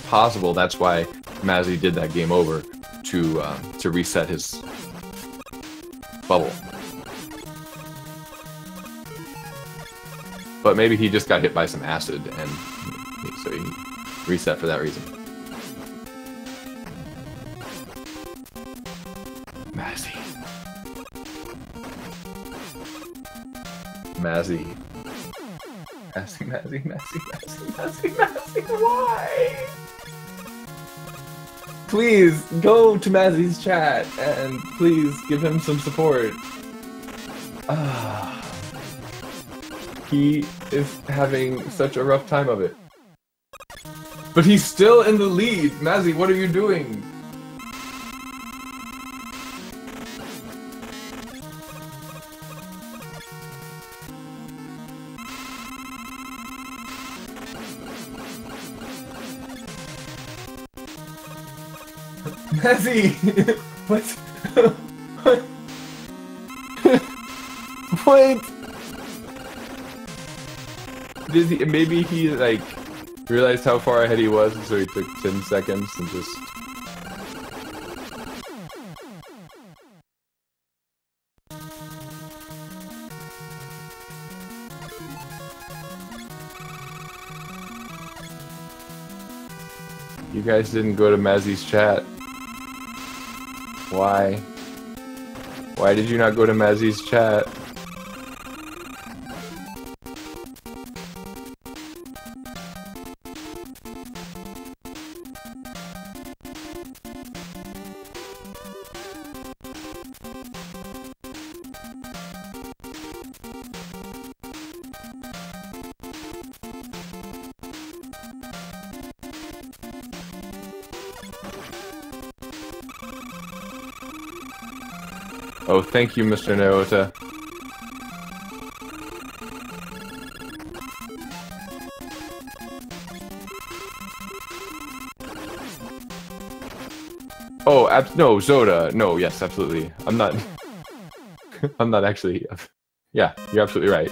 possible that's why Mazzy did that game over to reset his bubble. But maybe he just got hit by some acid, and so he reset for that reason. Mazzy. Mazzy. Mazzy, why? Please, go to Mazzy's chat, and please give him some support. He is having such a rough time of it. But he's still in the lead! Mazzy, what are you doing? Mazzy! What? What? Did he, maybe he, like, realized how far ahead he was, and so he took 10 seconds and just... You guys didn't go to Mazzy's chat. Why? Why did you not go to Mazzy's chat? Oh, thank you, Mr. Naota. Oh, no, Zoda. No, yes, absolutely. I'm not... I'm not actually... Yeah, you're absolutely right.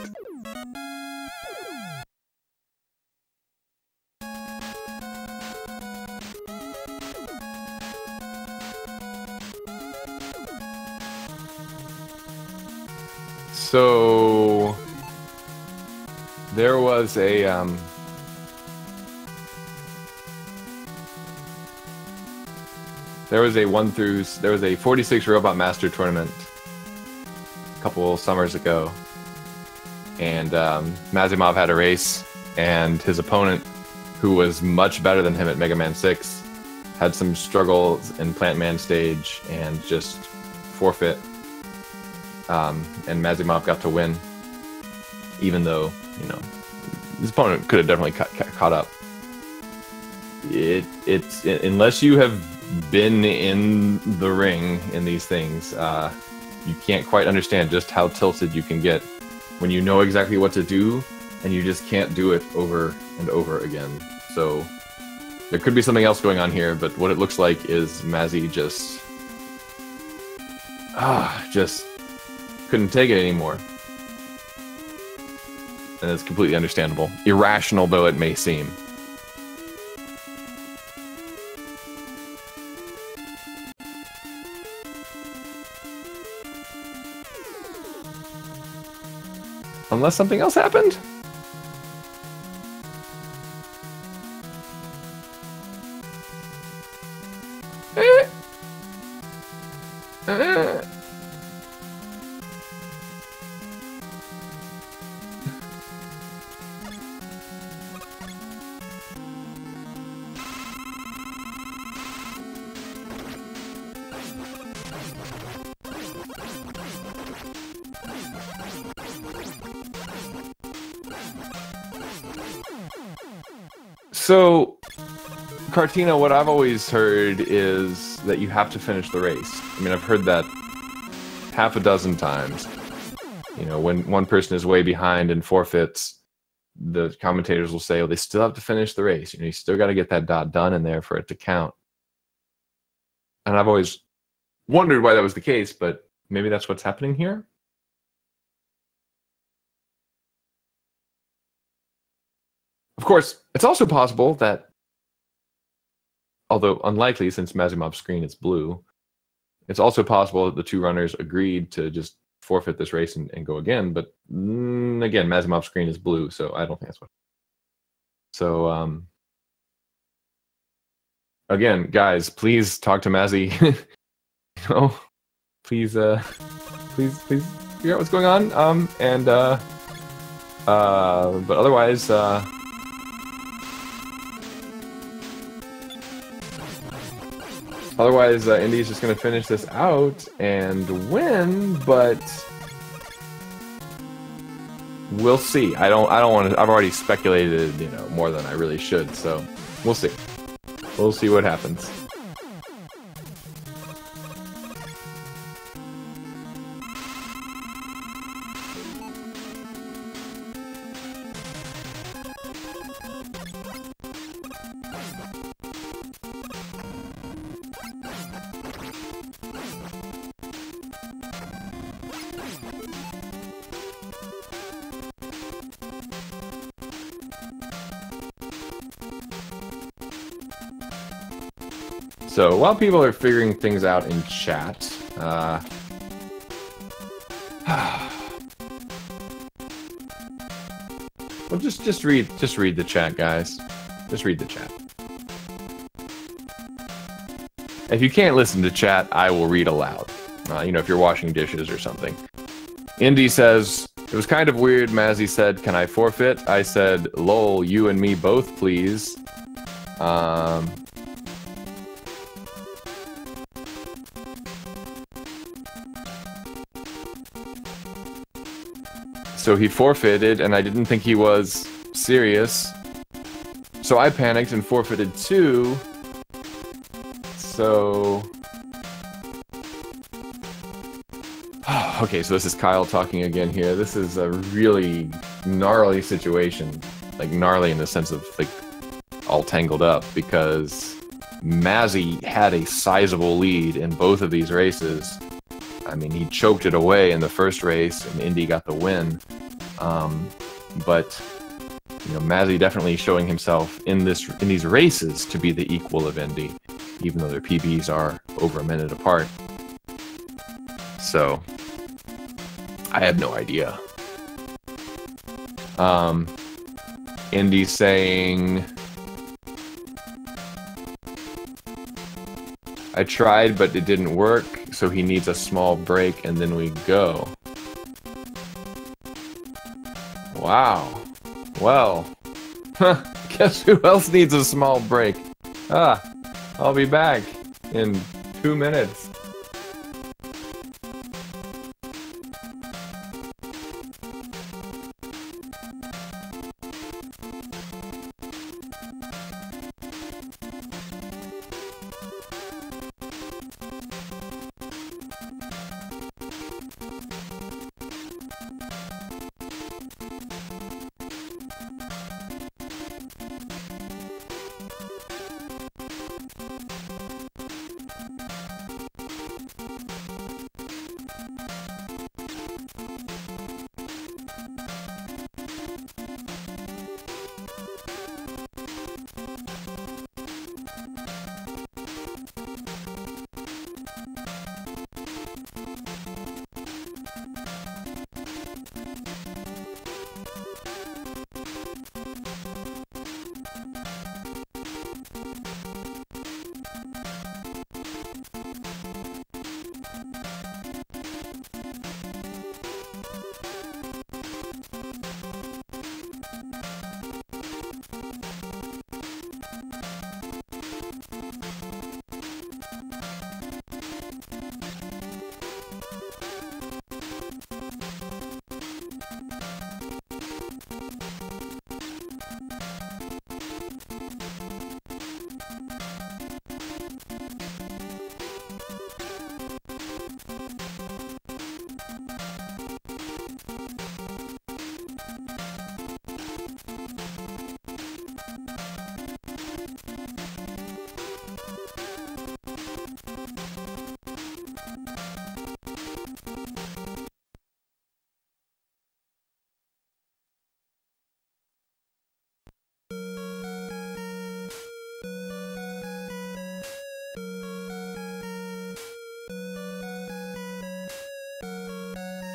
So there was a there was a 46 Robot Master tournament a couple summers ago, and Mazimov had a race, and his opponent, who was much better than him at Mega Man 6, had some struggles in Plant Man stage and just forfeit. And Mazimov got to win, even though, you know, his opponent could have definitely caught up. It's unless you have been in the ring in these things, you can't quite understand just how tilted you can get when you know exactly what to do and you just can't do it over and over again. So there could be something else going on here, but what it looks like is Mazzy just couldn't take it anymore. And it's completely understandable. Irrational though it may seem. Unless something else happened? So, Cartina, what I've always heard is that you have to finish the race. I mean, I've heard that half a dozen times. You know, when one person is way behind and forfeits, the commentators will say, oh, they still have to finish the race. You know, you still got to get that dot done in there for it to count. And I've always wondered why that was the case, but maybe that's what's happening here? Of course, it's also possible that, although unlikely since Mazimov's screen is blue, it's also possible that the two runners agreed to just forfeit this race and go again. But again, Mazimov's screen is blue, so I don't think that's what. So again, guys, please talk to Mazzy. You know, please figure out what's going on. But otherwise. Otherwise, Indy's just going to finish this out and win, but we'll see. I don't want to. I've already speculated, you know, more than I really should. So we'll see. We'll see what happens. So while people are figuring things out in chat, well, just read the chat, guys. Just read the chat. If you can't listen to chat, I will read aloud. You know, if you're washing dishes or something. Indy says, it was kind of weird. Mazzy said, can I forfeit? I said, lol, you and me both, please. So he forfeited, and I didn't think he was serious. So I panicked and forfeited too. So... okay, so this is Kyle talking again here. This is a really gnarly situation. Like, gnarly in the sense of, like, all tangled up, because Mazzy had a sizable lead in both of these races. I mean, he choked it away in the first race, and Indy got the win. But you know, Mazzy definitely showing himself in these races to be the equal of Indy, even though their PBs are over a minute apart. So I have no idea. Indy saying, I tried, but it didn't work, so he needs a small break, and then we go. Wow. Well, guess who else needs a small break? I'll be back in 2 minutes.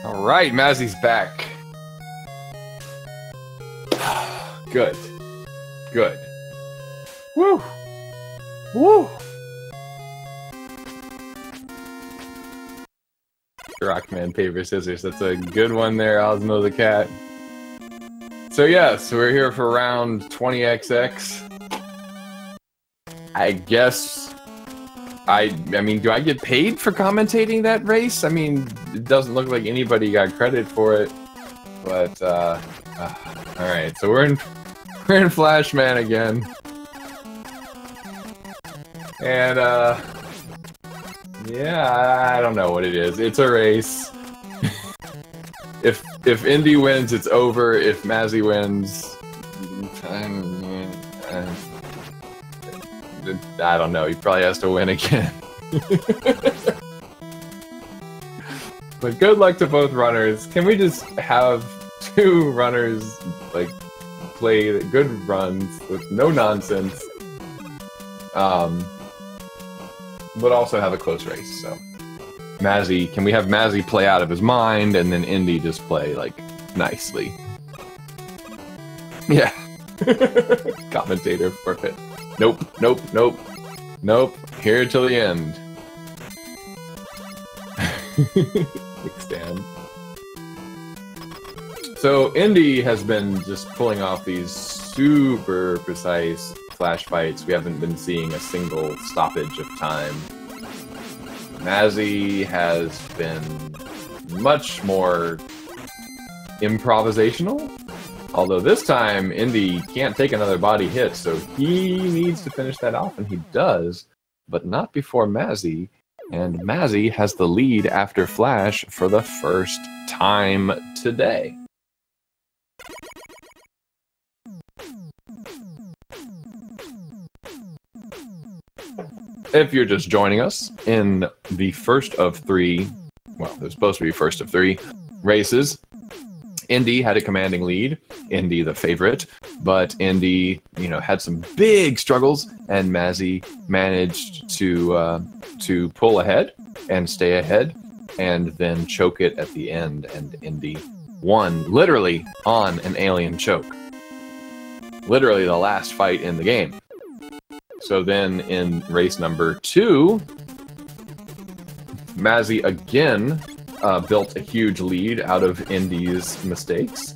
All right, Mazzy's back. Good. Good. Woo! Woo! Rockman, paper, scissors. That's a good one there, Osmo the cat. So yes, we're here for round 20XX. I guess... I mean, do I get paid for commentating that race? I mean, it doesn't look like anybody got credit for it. But, alright, so we're in Flashman again. And, yeah, I don't know what it is. It's a race. If Indy wins, it's over. If Mazzy wins, I don't know. He probably has to win again. But good luck to both runners. Can we just have two runners like play good runs with no nonsense, but also have a close race? So. Mazzy, can we have Mazzy play out of his mind and then Indy just play, like, nicely? Yeah. Commentator forfeit. Nope, nope, nope. Nope. Here till the end. Big stand. So, Indy has been just pulling off these super precise flash fights. We haven't been seeing a single stoppage of time. Mazzy has been much more improvisational, although this time Indy can't take another body hit, so he needs to finish that off, and he does, but not before Mazzy, and Mazzy has the lead after Flash for the first time today. If you're just joining us in the first of three, well, there's supposed to be first of three races, Indy had a commanding lead, Indy the favorite, but Indy, you know, had some big struggles, and Mazzy managed to pull ahead and stay ahead, and then choke it at the end, and Indy won, literally on an alien choke. Literally the last fight in the game. So then in race number 2, Mazzy again built a huge lead out of Indy's mistakes,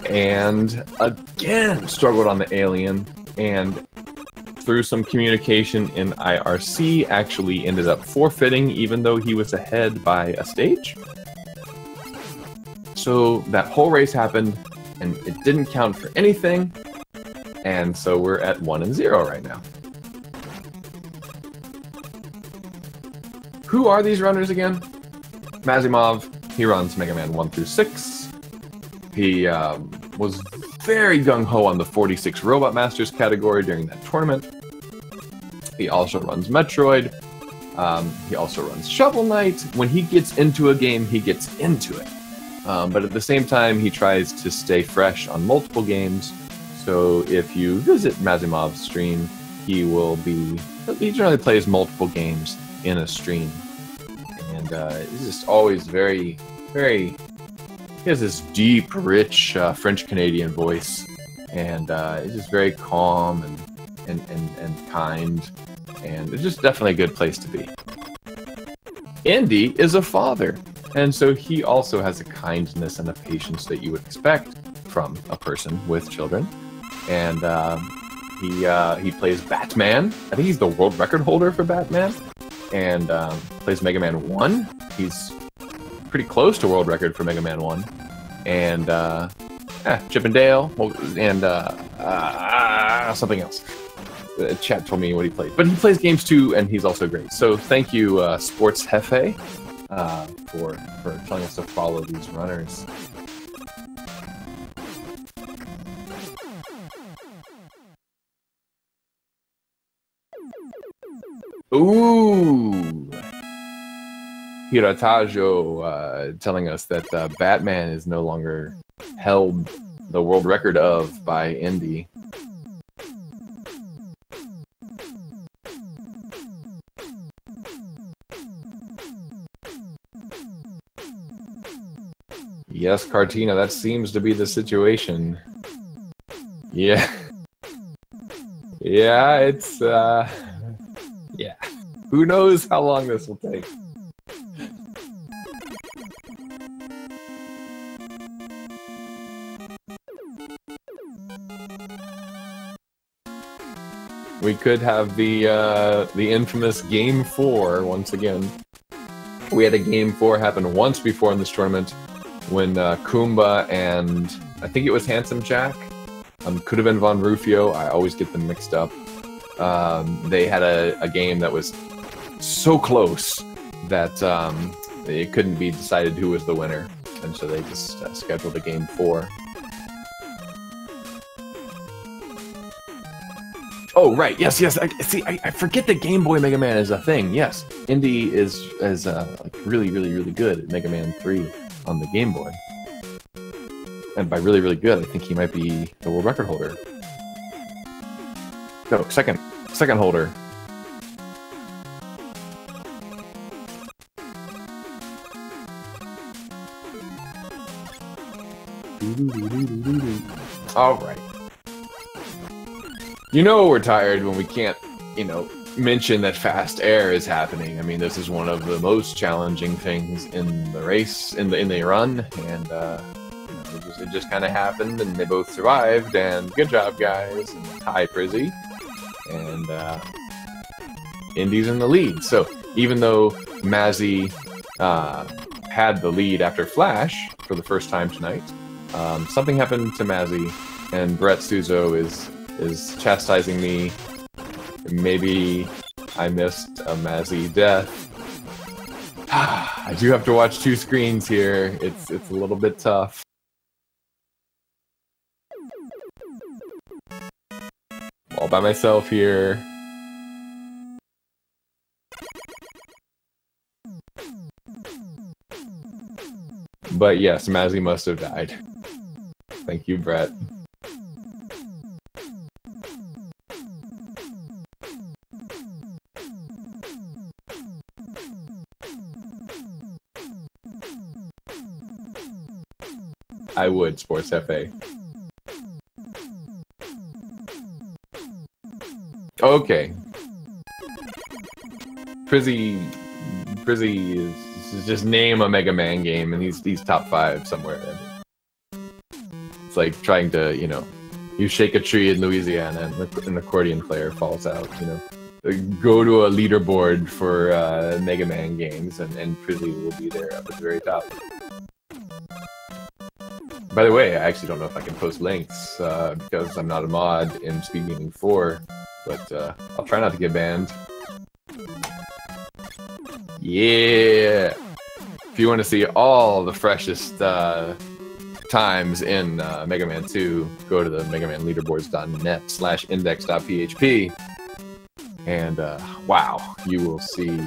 and again struggled on the alien, and through some communication in IRC actually ended up forfeiting even though he was ahead by a stage. So that whole race happened, and it didn't count for anything, and so we're at 1-0 right now. Who are these runners again? Mazimov, he runs Mega Man 1 through 6. He was very gung-ho on the 46 Robot Masters category during that tournament. He also runs Metroid. He also runs Shovel Knight. When he gets into a game, he gets into it. But at the same time, he tries to stay fresh on multiple games. So if you visit Mazimov's stream, he generally plays multiple games in a stream. And he's just always very, he has this deep, rich French-Canadian voice, and it's just very calm and kind, and it's just definitely a good place to be. Indy is a father, and so he also has a kindness and a patience that you would expect from a person with children, and he plays Batman. I think he's the world record holder for Batman, and plays Mega Man 1. He's pretty close to world record for Mega Man 1. And Chip and Dale, and something else. The chat told me what he played. But he plays games too, and he's also great. So thank you, Sports Hefe, for telling us to follow these runners. Ooh! Hiratajo telling us that Batman is no longer held the world record of by Indy. Yes, Cartina, that seems to be the situation. Yeah. Yeah, it's, yeah. Who knows how long this will take. We could have the infamous Game 4 once again. We had a Game 4 happen once before in this tournament when Kumba and I think it was Handsome Jack, could have been Von Rufio, I always get them mixed up. They had a game that was so close that it couldn't be decided who was the winner, and so they just scheduled a Game 4. Oh, right, yes, I forget that Game Boy Mega Man is a thing, yes. Indy is like really good at Mega Man 3 on the Game Boy. And by really good, I think he might be the world record holder. No, second holder. All right. You know we're tired when we can't, you know, mention that fast air is happening. I mean, this is one of the most challenging things in the race, in the run, and it just kind of happened, and they both survived. And good job, guys! And hi, Prizzy, and Indy's in the lead. So even though Mazzy had the lead after Flash for the first time tonight, something happened to Mazzy, and Brett Suzo is chastising me. Maybe I missed a Mazzy death. I do have to watch two screens here. It's a little bit tough. All by myself here. But yes, Mazzy must have died. Thank you, Brett. I would, Sports FA. Okay. Prizzy is just name a Mega Man game and he's top 5 somewhere. It's like trying to, you know, you shake a tree in Louisiana and an accordion player falls out, you know. Go to a leaderboard for Mega Man games and Prizzy will be there up at the very top. By the way, I actually don't know if I can post links because I'm not a mod in Speed Gaming 4, but I'll try not to get banned. Yeah! If you want to see all the freshest times in Mega Man 2, go to the megamanleaderboards.net/index.php, and wow, you will see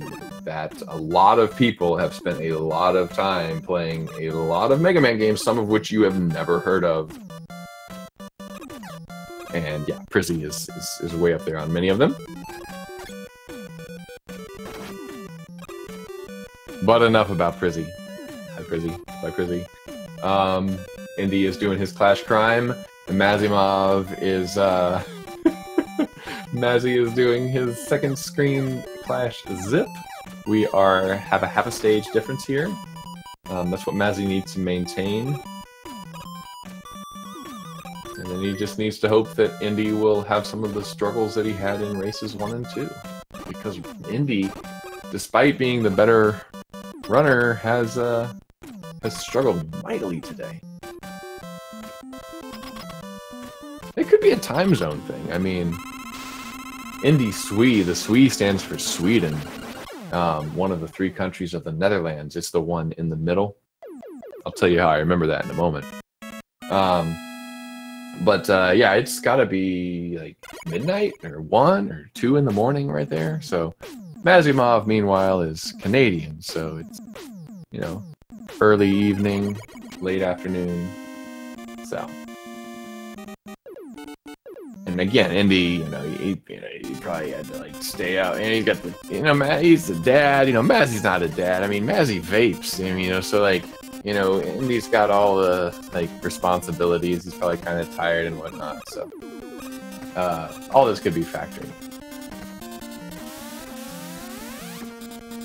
that a lot of people have spent a lot of time playing a lot of Mega Man games, some of which you have never heard of. And yeah, Prizzy is way up there on many of them. But enough about Prizzy. Hi Prizzy. Bye Prizzy. Indy is doing his Clash Crime, and Mazimov is Mazzy is doing his second screen Clash Zip. We have a half a stage difference here. That's what Mazzy needs to maintain. And then he just needs to hope that Indy will have some of the struggles that he had in races 1 and 2. Because Indy, despite being the better runner, has struggled mightily today. It could be a time zone thing. I mean, EndySWE, the SWE stands for Sweden. One of the 3 countries of the Netherlands. It's the one in the middle. I'll tell you how I remember that in a moment. But yeah, it's gotta be like midnight or 1 or 2 in the morning right there. So Mazimov, meanwhile, is Canadian, so it's, you know, early evening, late afternoon. So, and again, Indy, you know, he probably had to like stay out, and he's got the, you know, he's the dad. You know, Mazzy's not a dad. I mean, Mazzy vapes. I mean, you know, so like, you know, Indy's got all the, like, responsibilities. He's probably kind of tired and whatnot, so... all this could be factoring.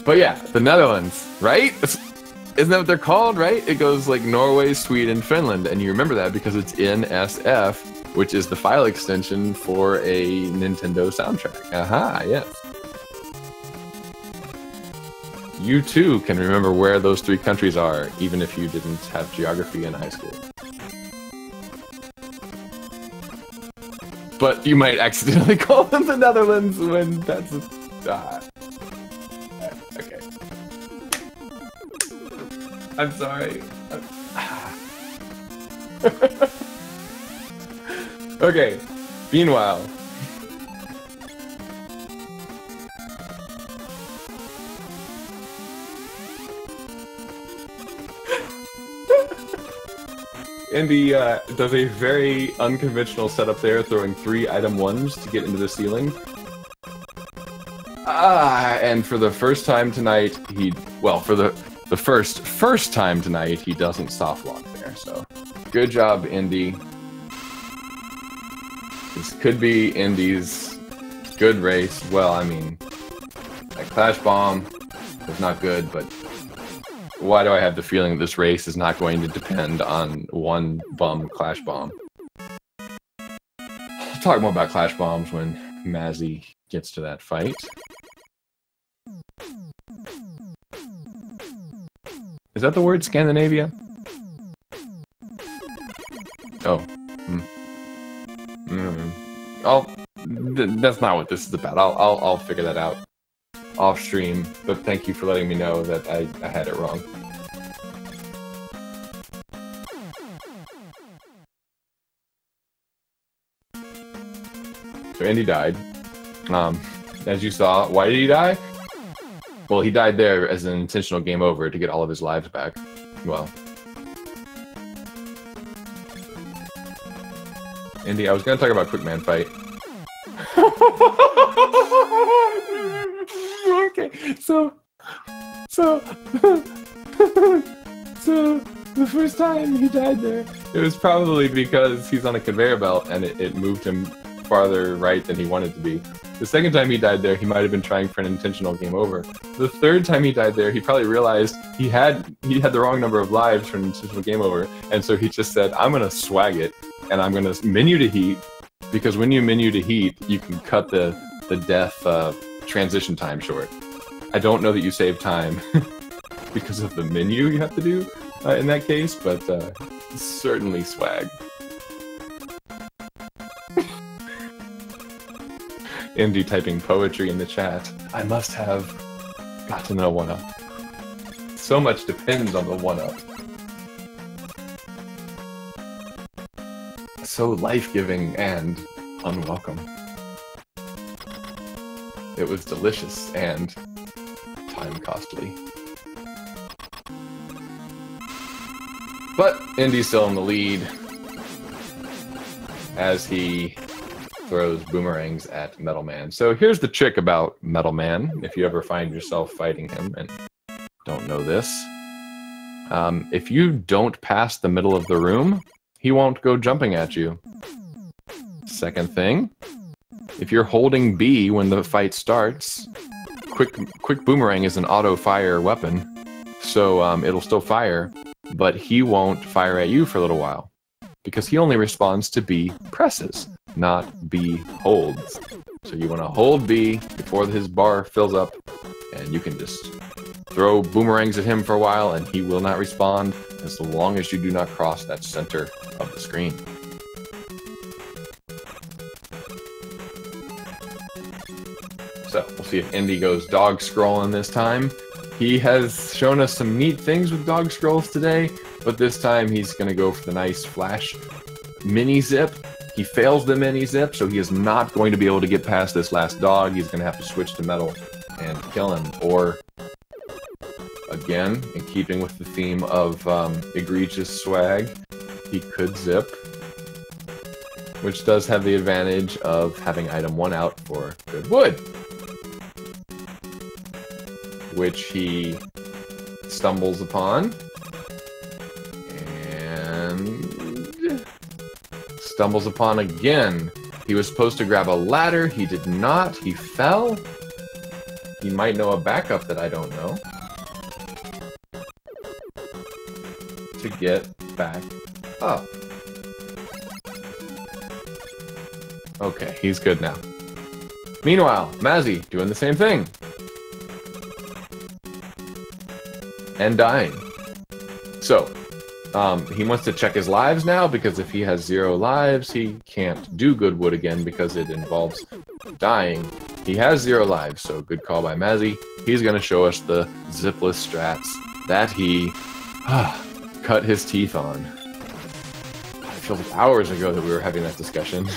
But yeah, the Netherlands, right? Isn't that what they're called, right? It goes like Norway, Sweden, Finland, and you remember that because it's NSF, which is the file extension for a Nintendo soundtrack. Aha, yes. You too can remember where those 3 countries are, even if you didn't have geography in high school. But you might accidentally call them the Netherlands when that's okay. I'm sorry. Okay. Meanwhile. Indy does a very unconventional setup there, throwing 3 item 1s to get into the ceiling. And for the first time tonight, for the first time tonight, he doesn't soft lock there, so good job, Indy. This could be Indy's good race. Well, I mean, that Clash Bomb was not good, but why do I have the feeling that this race is not going to depend on one bum Clash Bomb? I'll talk more about Clash Bombs when Mazzy gets to that fight. Is that the word Scandinavia? Oh. That's not what this is about. I'll figure that out off stream, but thank you for letting me know that I had it wrong. So Indy died. As you saw, why did he die? Well, he died there as an intentional game over to get all of his lives back. Well. Indy, I was gonna talk about Quickman fight. Okay, so the first time he died there, it was probably because he's on a conveyor belt and it moved him farther right than he wanted to be. The second time he died there, he might have been trying for an intentional game over. The third time he died there, he probably realized he had the wrong number of lives for an intentional game over, and so he just said, I'm gonna swag it, and I'm gonna menu to heat, because when you menu to heat, you can cut the death transition time short. I don't know that you save time because of the menu you have to do in that case, but certainly swag. Indy typing poetry in the chat. I must have gotten a 1-up. So much depends on the 1-up. So life-giving and unwelcome. It was delicious and time-costly. But Indy's still in the lead as he throws boomerangs at Metal Man. So here's the trick about Metal Man, if you ever find yourself fighting him and don't know this. If you don't pass the middle of the room, he won't go jumping at you. Second thing, if you're holding B when the fight starts, quick boomerang is an auto-fire weapon, so it'll still fire, but he won't fire at you for a little while, because he only responds to B presses, not B holds. So you want to hold B before his bar fills up, and you can just throw boomerangs at him for a while, and he will not respond as long as you do not cross that center of the screen. So we'll see if Indy goes dog scrolling this time. He has shown us some neat things with dog scrolls today, but this time he's going to go for the nice flash mini zip. He fails the mini zip, so he is not going to be able to get past this last dog. He's going to have to switch to metal and kill him. Or, again, in keeping with the theme of egregious swag, he could zip, which does have the advantage of having item 1 out for good wood, which he stumbles upon stumbles upon again. He was supposed to grab a ladder. He did not. He fell. He might know a backup that I don't know. To get back up. Okay, he's good now. Meanwhile, Mazzy doing the same thing. And dying. So, he wants to check his lives now, because if he has 0 lives, he can't do Goodwood again because it involves dying. He has 0 lives, so good call by Mazzy. He's going to show us the zipless strats that he cut his teeth on. It feels like hours ago that we were having that discussion.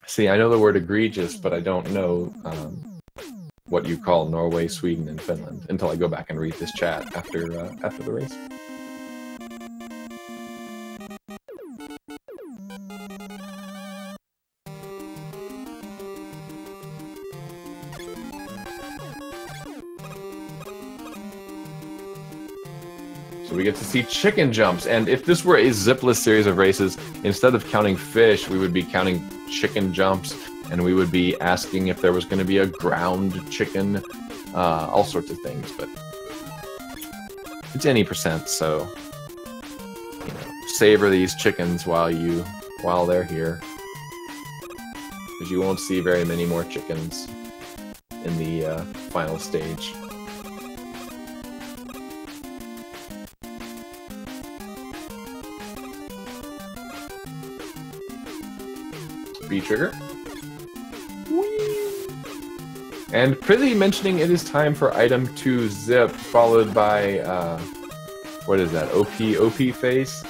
See, I know the word egregious, but I don't know what you call Norway, Sweden, and Finland until I go back and read this chat after the race. So we get to see chicken jumps, and if this were a zipless series of races, instead of counting fish, we would be counting chicken jumps, and we would be asking if there was going to be a ground chicken, all sorts of things, but it's any percent, so you know, savor these chickens while they're here, because you won't see very many more chickens in the final stage. B trigger. Whee! And Prizzy mentioning it is time for item 2 zip, followed by what is that? OP face,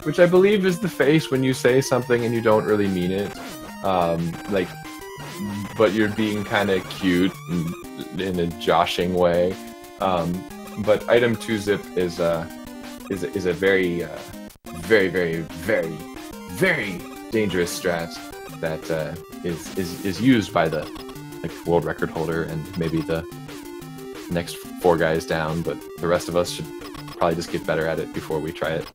which I believe is the face when you say something and you don't really mean it, like, but you're being kind of cute in a joshing way. But item 2 zip is a very, very dangerous strat that is used by the world record holder and maybe the next 4 guys down, but the rest of us should probably just get better at it before we try it.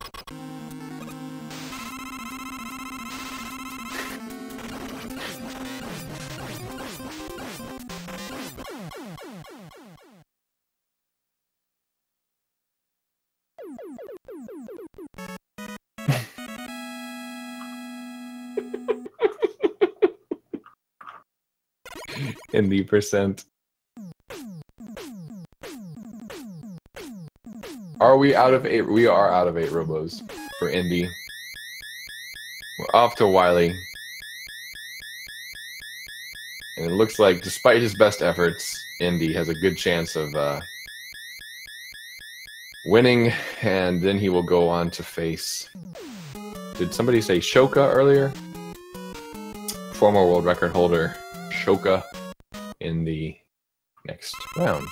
In the percent. Are we out of 8? We are out of 8 robos for Indy. We're off to Wiley. And it looks like, despite his best efforts, Indy has a good chance of winning, and then he will go on to face... Did somebody say Shoka earlier? Former world record holder Shoka in the next round.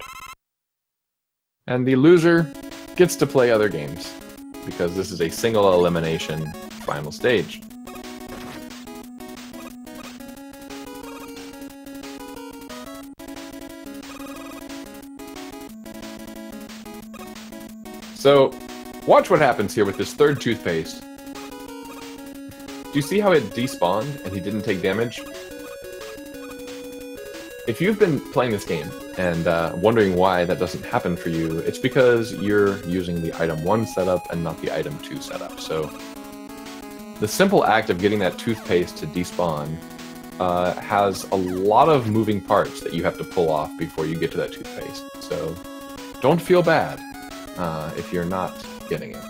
And the loser gets to play other games, because this is a single elimination final stage. So, watch what happens here with this third toothpaste. Do you see how it despawned and he didn't take damage? If you've been playing this game and wondering why that doesn't happen for you, it's because you're using the item 1 setup and not the item 2 setup. So the simple act of getting that toothpaste to despawn has a lot of moving parts that you have to pull off before you get to that toothpaste. So don't feel bad if you're not getting it.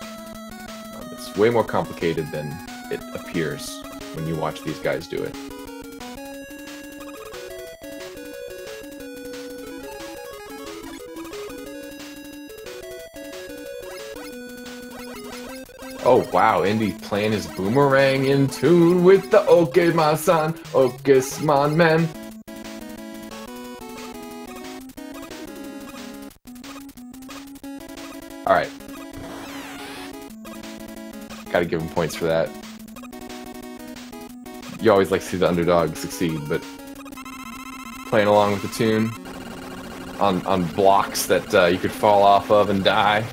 It's way more complicated than it appears when you watch these guys do it. Oh wow, Indy playing his boomerang in tune with the Okay Ma San, Okay Sman Man. Alright. Gotta give him points for that. You always like to see the underdog succeed, but playing along with the tune on blocks that you could fall off of and die.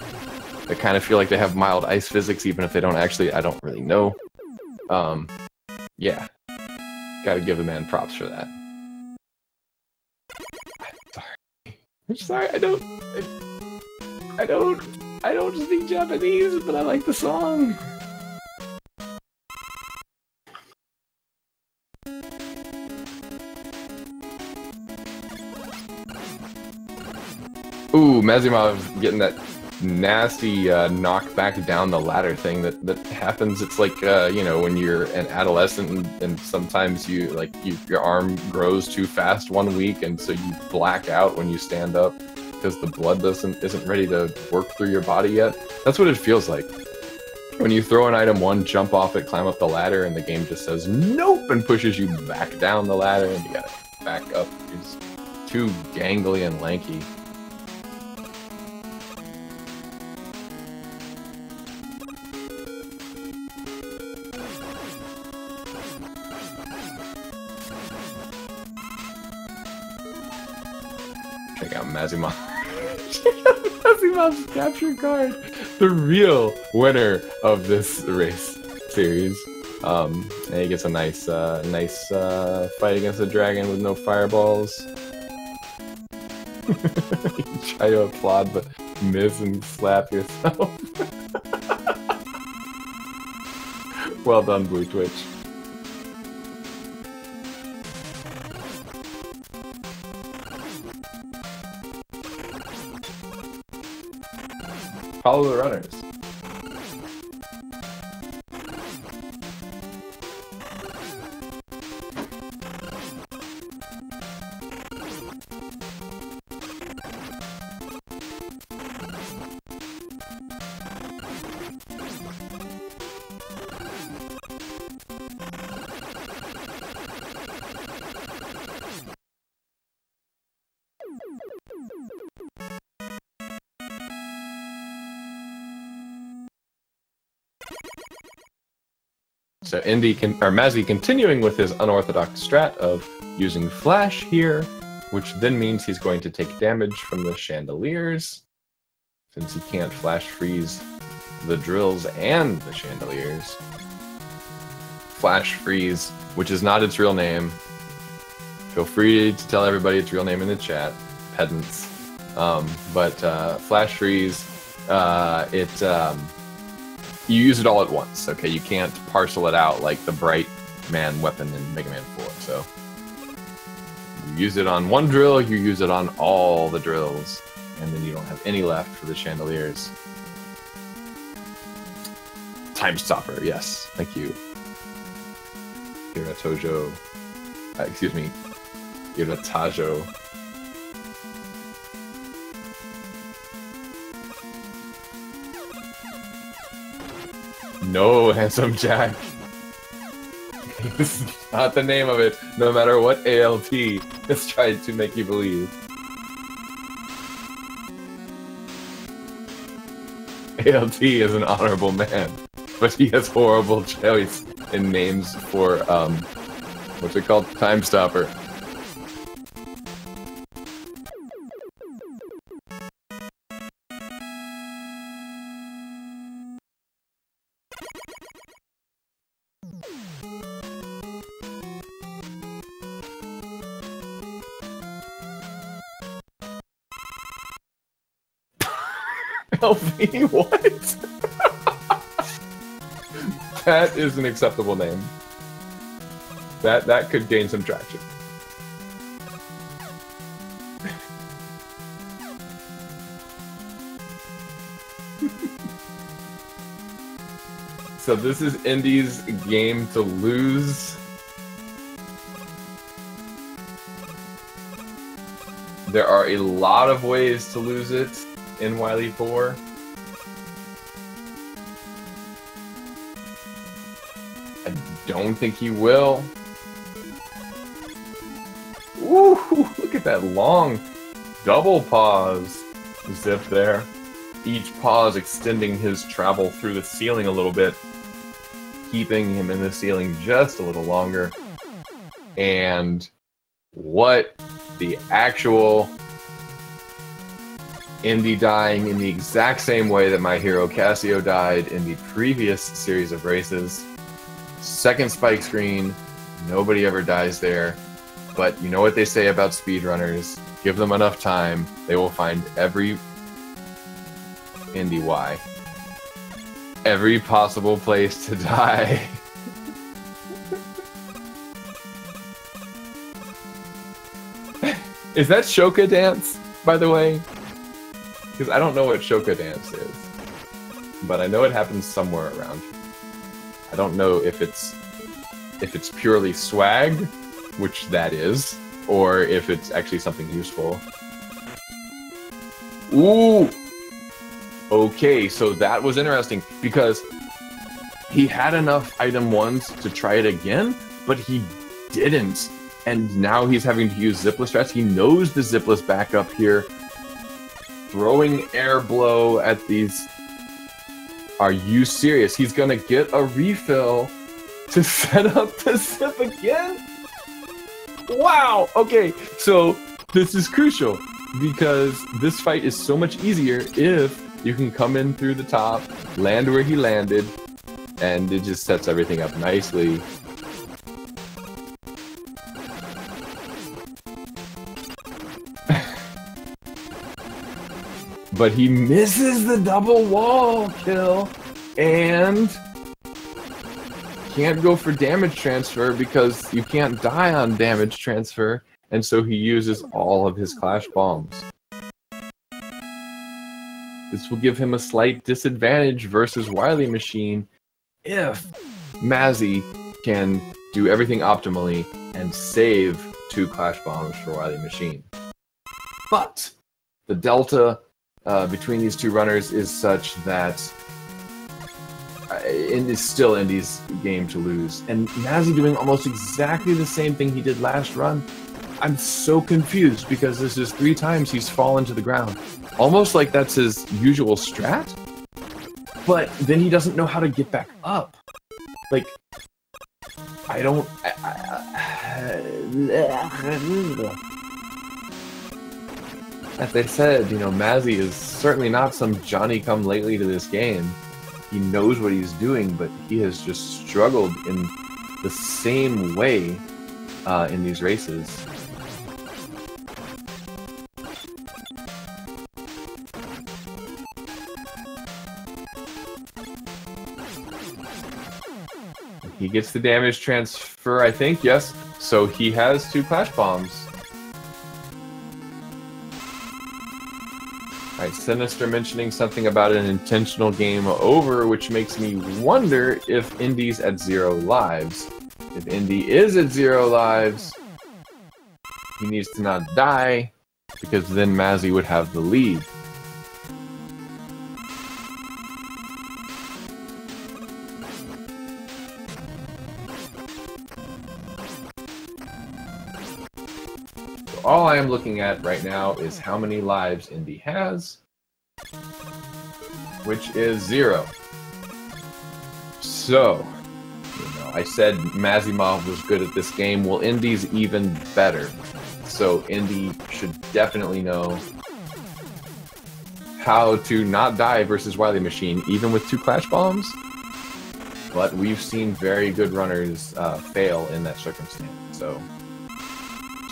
That kind of feel like they have mild ice physics, even if they don't actually. I don't really know. Yeah, gotta give the man props for that. I'm sorry. I don't speak Japanese, but I like the song. Ooh, Mazimov getting that nasty knock back down the ladder thing that happens. It's like you know, when you're an adolescent and sometimes your arm grows too fast 1 week, and so you black out when you stand up because the blood isn't ready to work through your body yet. That's what it feels like when you throw an item 1, jump off it, climb up the ladder, and the game just says nope and pushes you back down the ladder, and you gotta back up. It's too gangly and lanky. Check out Mazimov. Mazimov's capture card, the real winner of this race series. And he gets a nice fight against the dragon with no fireballs. You try to applaud, but miss and slap yourself. Well done, Blue Twitch. Follow the runners. So Mazzy continuing with his unorthodox strat of using flash here, which then means he's going to take damage from the chandeliers, since he can't flash freeze the drills and the chandeliers. Flash freeze, which is not its real name. Feel free to tell everybody its real name in the chat, pedants. Flash freeze, you use it all at once, okay? You can't parcel it out like the Bright Man weapon in Mega Man 4, so... You use it on one drill, you use it on all the drills, and then you don't have any left for the chandeliers. Time Stopper, yes, thank you. Hiratojo... excuse me, Hiratajo. No, Handsome Jack. This is not the name of it, no matter what ALT has tried to make you believe. ALT is an honorable man, but he has horrible choice in names for, what's it called? Time Stopper. LV, what? That is an acceptable name. That could gain some traction. So this is Indy's game to lose. There are a lot of ways to lose it in Wily 4. I don't think he will. Ooh, look at that long double pause zip there. Each pause extending his travel through the ceiling a little bit, keeping him in the ceiling just a little longer. And What the actual Indy dying in the exact same way that my hero Cassio died in the previous series of races. Second spike screen, nobody ever dies there. But you know what they say about speedrunners? Give them enough time, they will find every EndySWE. Every possible place to die. Is that Shoka Dance, by the way? Because I don't know what Shoka Dance is. But I know it happens somewhere around. I don't know if it's purely swag, which that is, or if it's actually something useful. Ooh! Okay, so that was interesting, because he had enough item 1s to try it again, but he didn't. And now he's having to use zipless strats. He knows the zipless backup here. Throwing air blow at these... Are you serious? He's gonna get a refill to set up the zip again? Wow! Okay, so this is crucial, because this fight is so much easier if you can come in through the top, land where he landed, and it just sets everything up nicely. But he misses the double wall kill, and can't go for damage transfer because you can't die on damage transfer, and so he uses all of his clash bombs. This will give him a slight disadvantage versus Wily Machine if Mazzy can do everything optimally and save 2 clash bombs for Wily Machine. But the delta between these two runners is such that it is still Indy's game to lose. And Mazzy doing almost exactly the same thing he did last run. I'm so confused because this is 3 times he's fallen to the ground. Almost like that's his usual strat, but then he doesn't know how to get back up. Like, I don't... As I said, you know, Mazzy is certainly not some Johnny-come-lately to this game. He knows what he's doing, but he has just struggled in the same way in these races. He gets the damage transfer, I think, yes. So he has 2 clash bombs. Alright, Sinister mentioning something about an intentional game over, which makes me wonder if Indy's at 0 lives. If Indy is at 0 lives, he needs to not die, because then Mazzy would have the lead. All I am looking at right now is how many lives Indy has, which is 0. So, you know, I said Mazimov was good at this game. Well, Indy's even better. So Indy should definitely know how to not die versus Wily Machine, even with 2 clash bombs. But we've seen very good runners fail in that circumstance. So.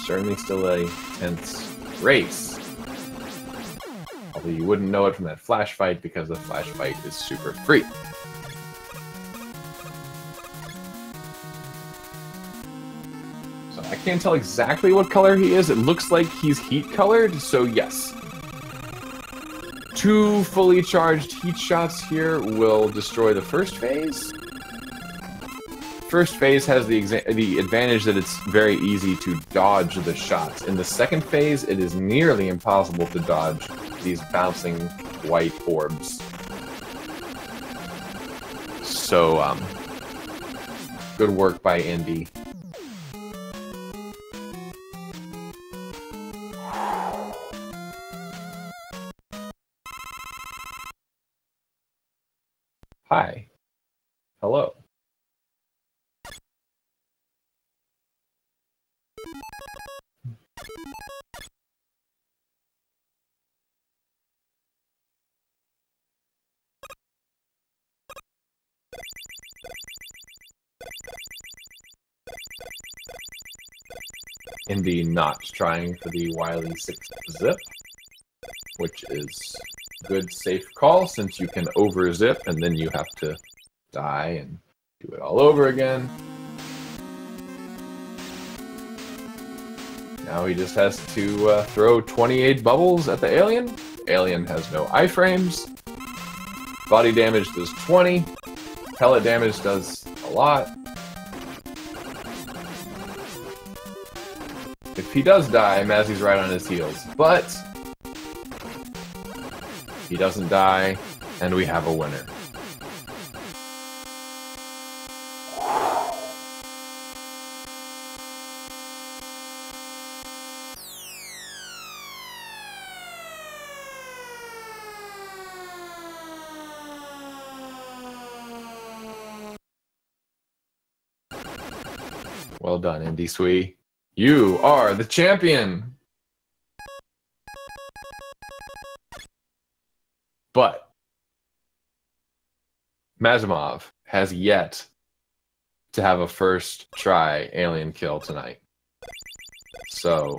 Certainly still a tense race. Although you wouldn't know it from that flash fight because the flash fight is super free. So I can't tell exactly what color he is. It looks like he's heat colored, so yes. 2 fully charged heat shots here will destroy the first phase. First phase has the advantage that it's very easy to dodge the shots. In the second phase, it is nearly impossible to dodge these bouncing white orbs. So, good work by Indy. Hi. Hello. Indy not trying for the wily 6 zip, which is a good safe call since you can over zip and then you have to die and do it all over again. Now he just has to throw 28 bubbles at the alien. Alien has no iframes. Body damage does 20. Pellet damage does a lot. If he does die, Mazzy's right on his heels. But he doesn't die, and we have a winner. Well done, EndySWE. You are the champion! But Mazimov has yet to have a first try alien kill tonight. So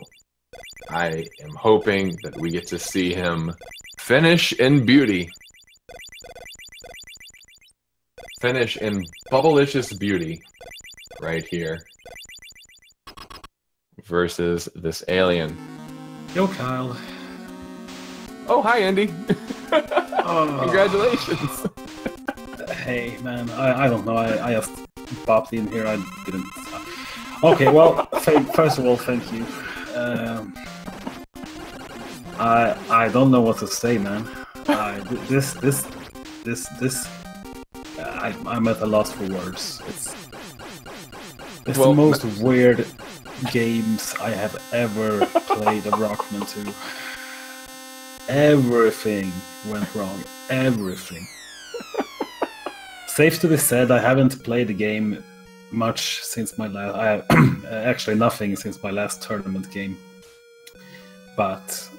I am hoping that we get to see him finish in beauty. Finish in bubblicious beauty right here. Versus this alien. Yo, Kyle. Oh, hi, Indy. Congratulations. Hey, man. I don't know. I just popped in here. I didn't. Okay, well, first of all, thank you. I don't know what to say, man. I'm at a loss for words. It's the most weird games I have ever played of Rockman 2. Everything went wrong. Everything. Safe to be said, I haven't played the game much since my last. Actually, nothing since my last tournament game. But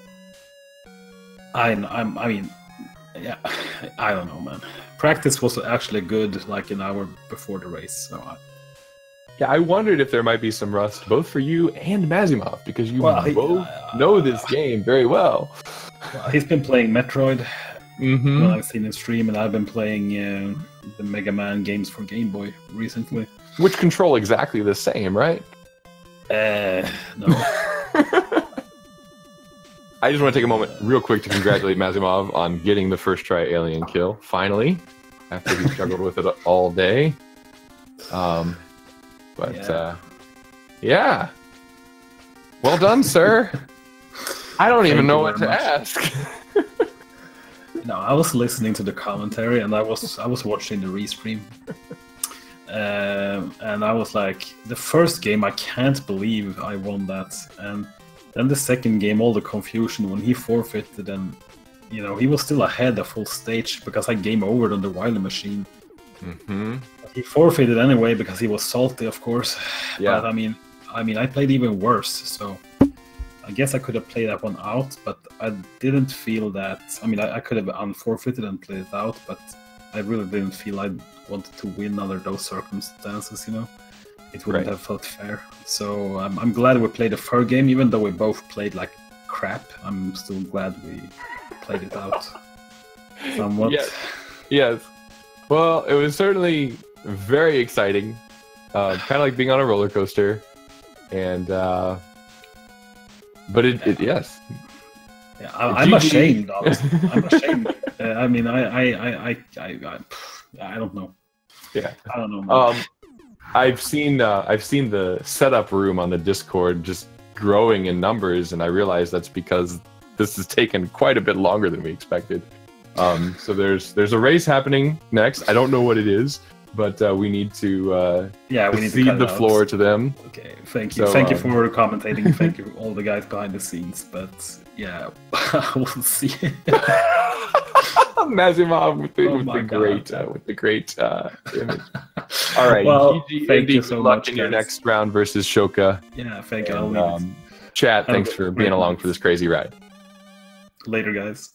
I mean, yeah, I don't know, man. Practice was actually good, like an hour before the race. So. Yeah, I wondered if there might be some rust, both for you and Mazimov, because you both know this game very well. He's been playing Metroid, when I've seen him stream, and I've been playing the Mega Man games for Game Boy recently. Which control exactly the same, right? No. I just want to take a moment real quick to congratulate Mazimov on getting the first try alien kill, finally, after he struggled with it all day. Yeah. Well done, sir. I don't even know what to ask. No, I was listening to the commentary and I was watching the restream. And I was like, the first game, I can't believe I won that. And then the second game, all the confusion when he forfeited, and he was still ahead a full stage because I game overed on the Wily machine. He forfeited anyway because he was salty, of course. Yeah. But I mean, I played even worse. So I guess I could have played that one out, but I didn't feel that. I mean, I could have unforfeited and played it out, but I really didn't feel I wanted to win under those circumstances. It wouldn't have felt fair. So I'm glad we played a fair game, even though we both played like crap. I'm still glad we played it out somewhat. Yes. Well, it was certainly very exciting, kind of like being on a roller coaster, and but yes. Yeah, I'm ashamed. Honestly. I'm ashamed. I mean, I don't know. Yeah, I don't know. Man. I've seen the setup room on the Discord just growing in numbers, and I realized that's because this has taken quite a bit longer than we expected. So there's a race happening next. I don't know what it is, but we need to we need cede the floor to them. Okay, thank you. So, thank you for commentating. Thank you all the guys behind the scenes. But yeah, we'll see. Mazimov with the great image. All right, well, GG, thank you so much in your next round versus Shoka. Yeah, thank you. Chat, thanks for being along for this crazy ride. Later, guys.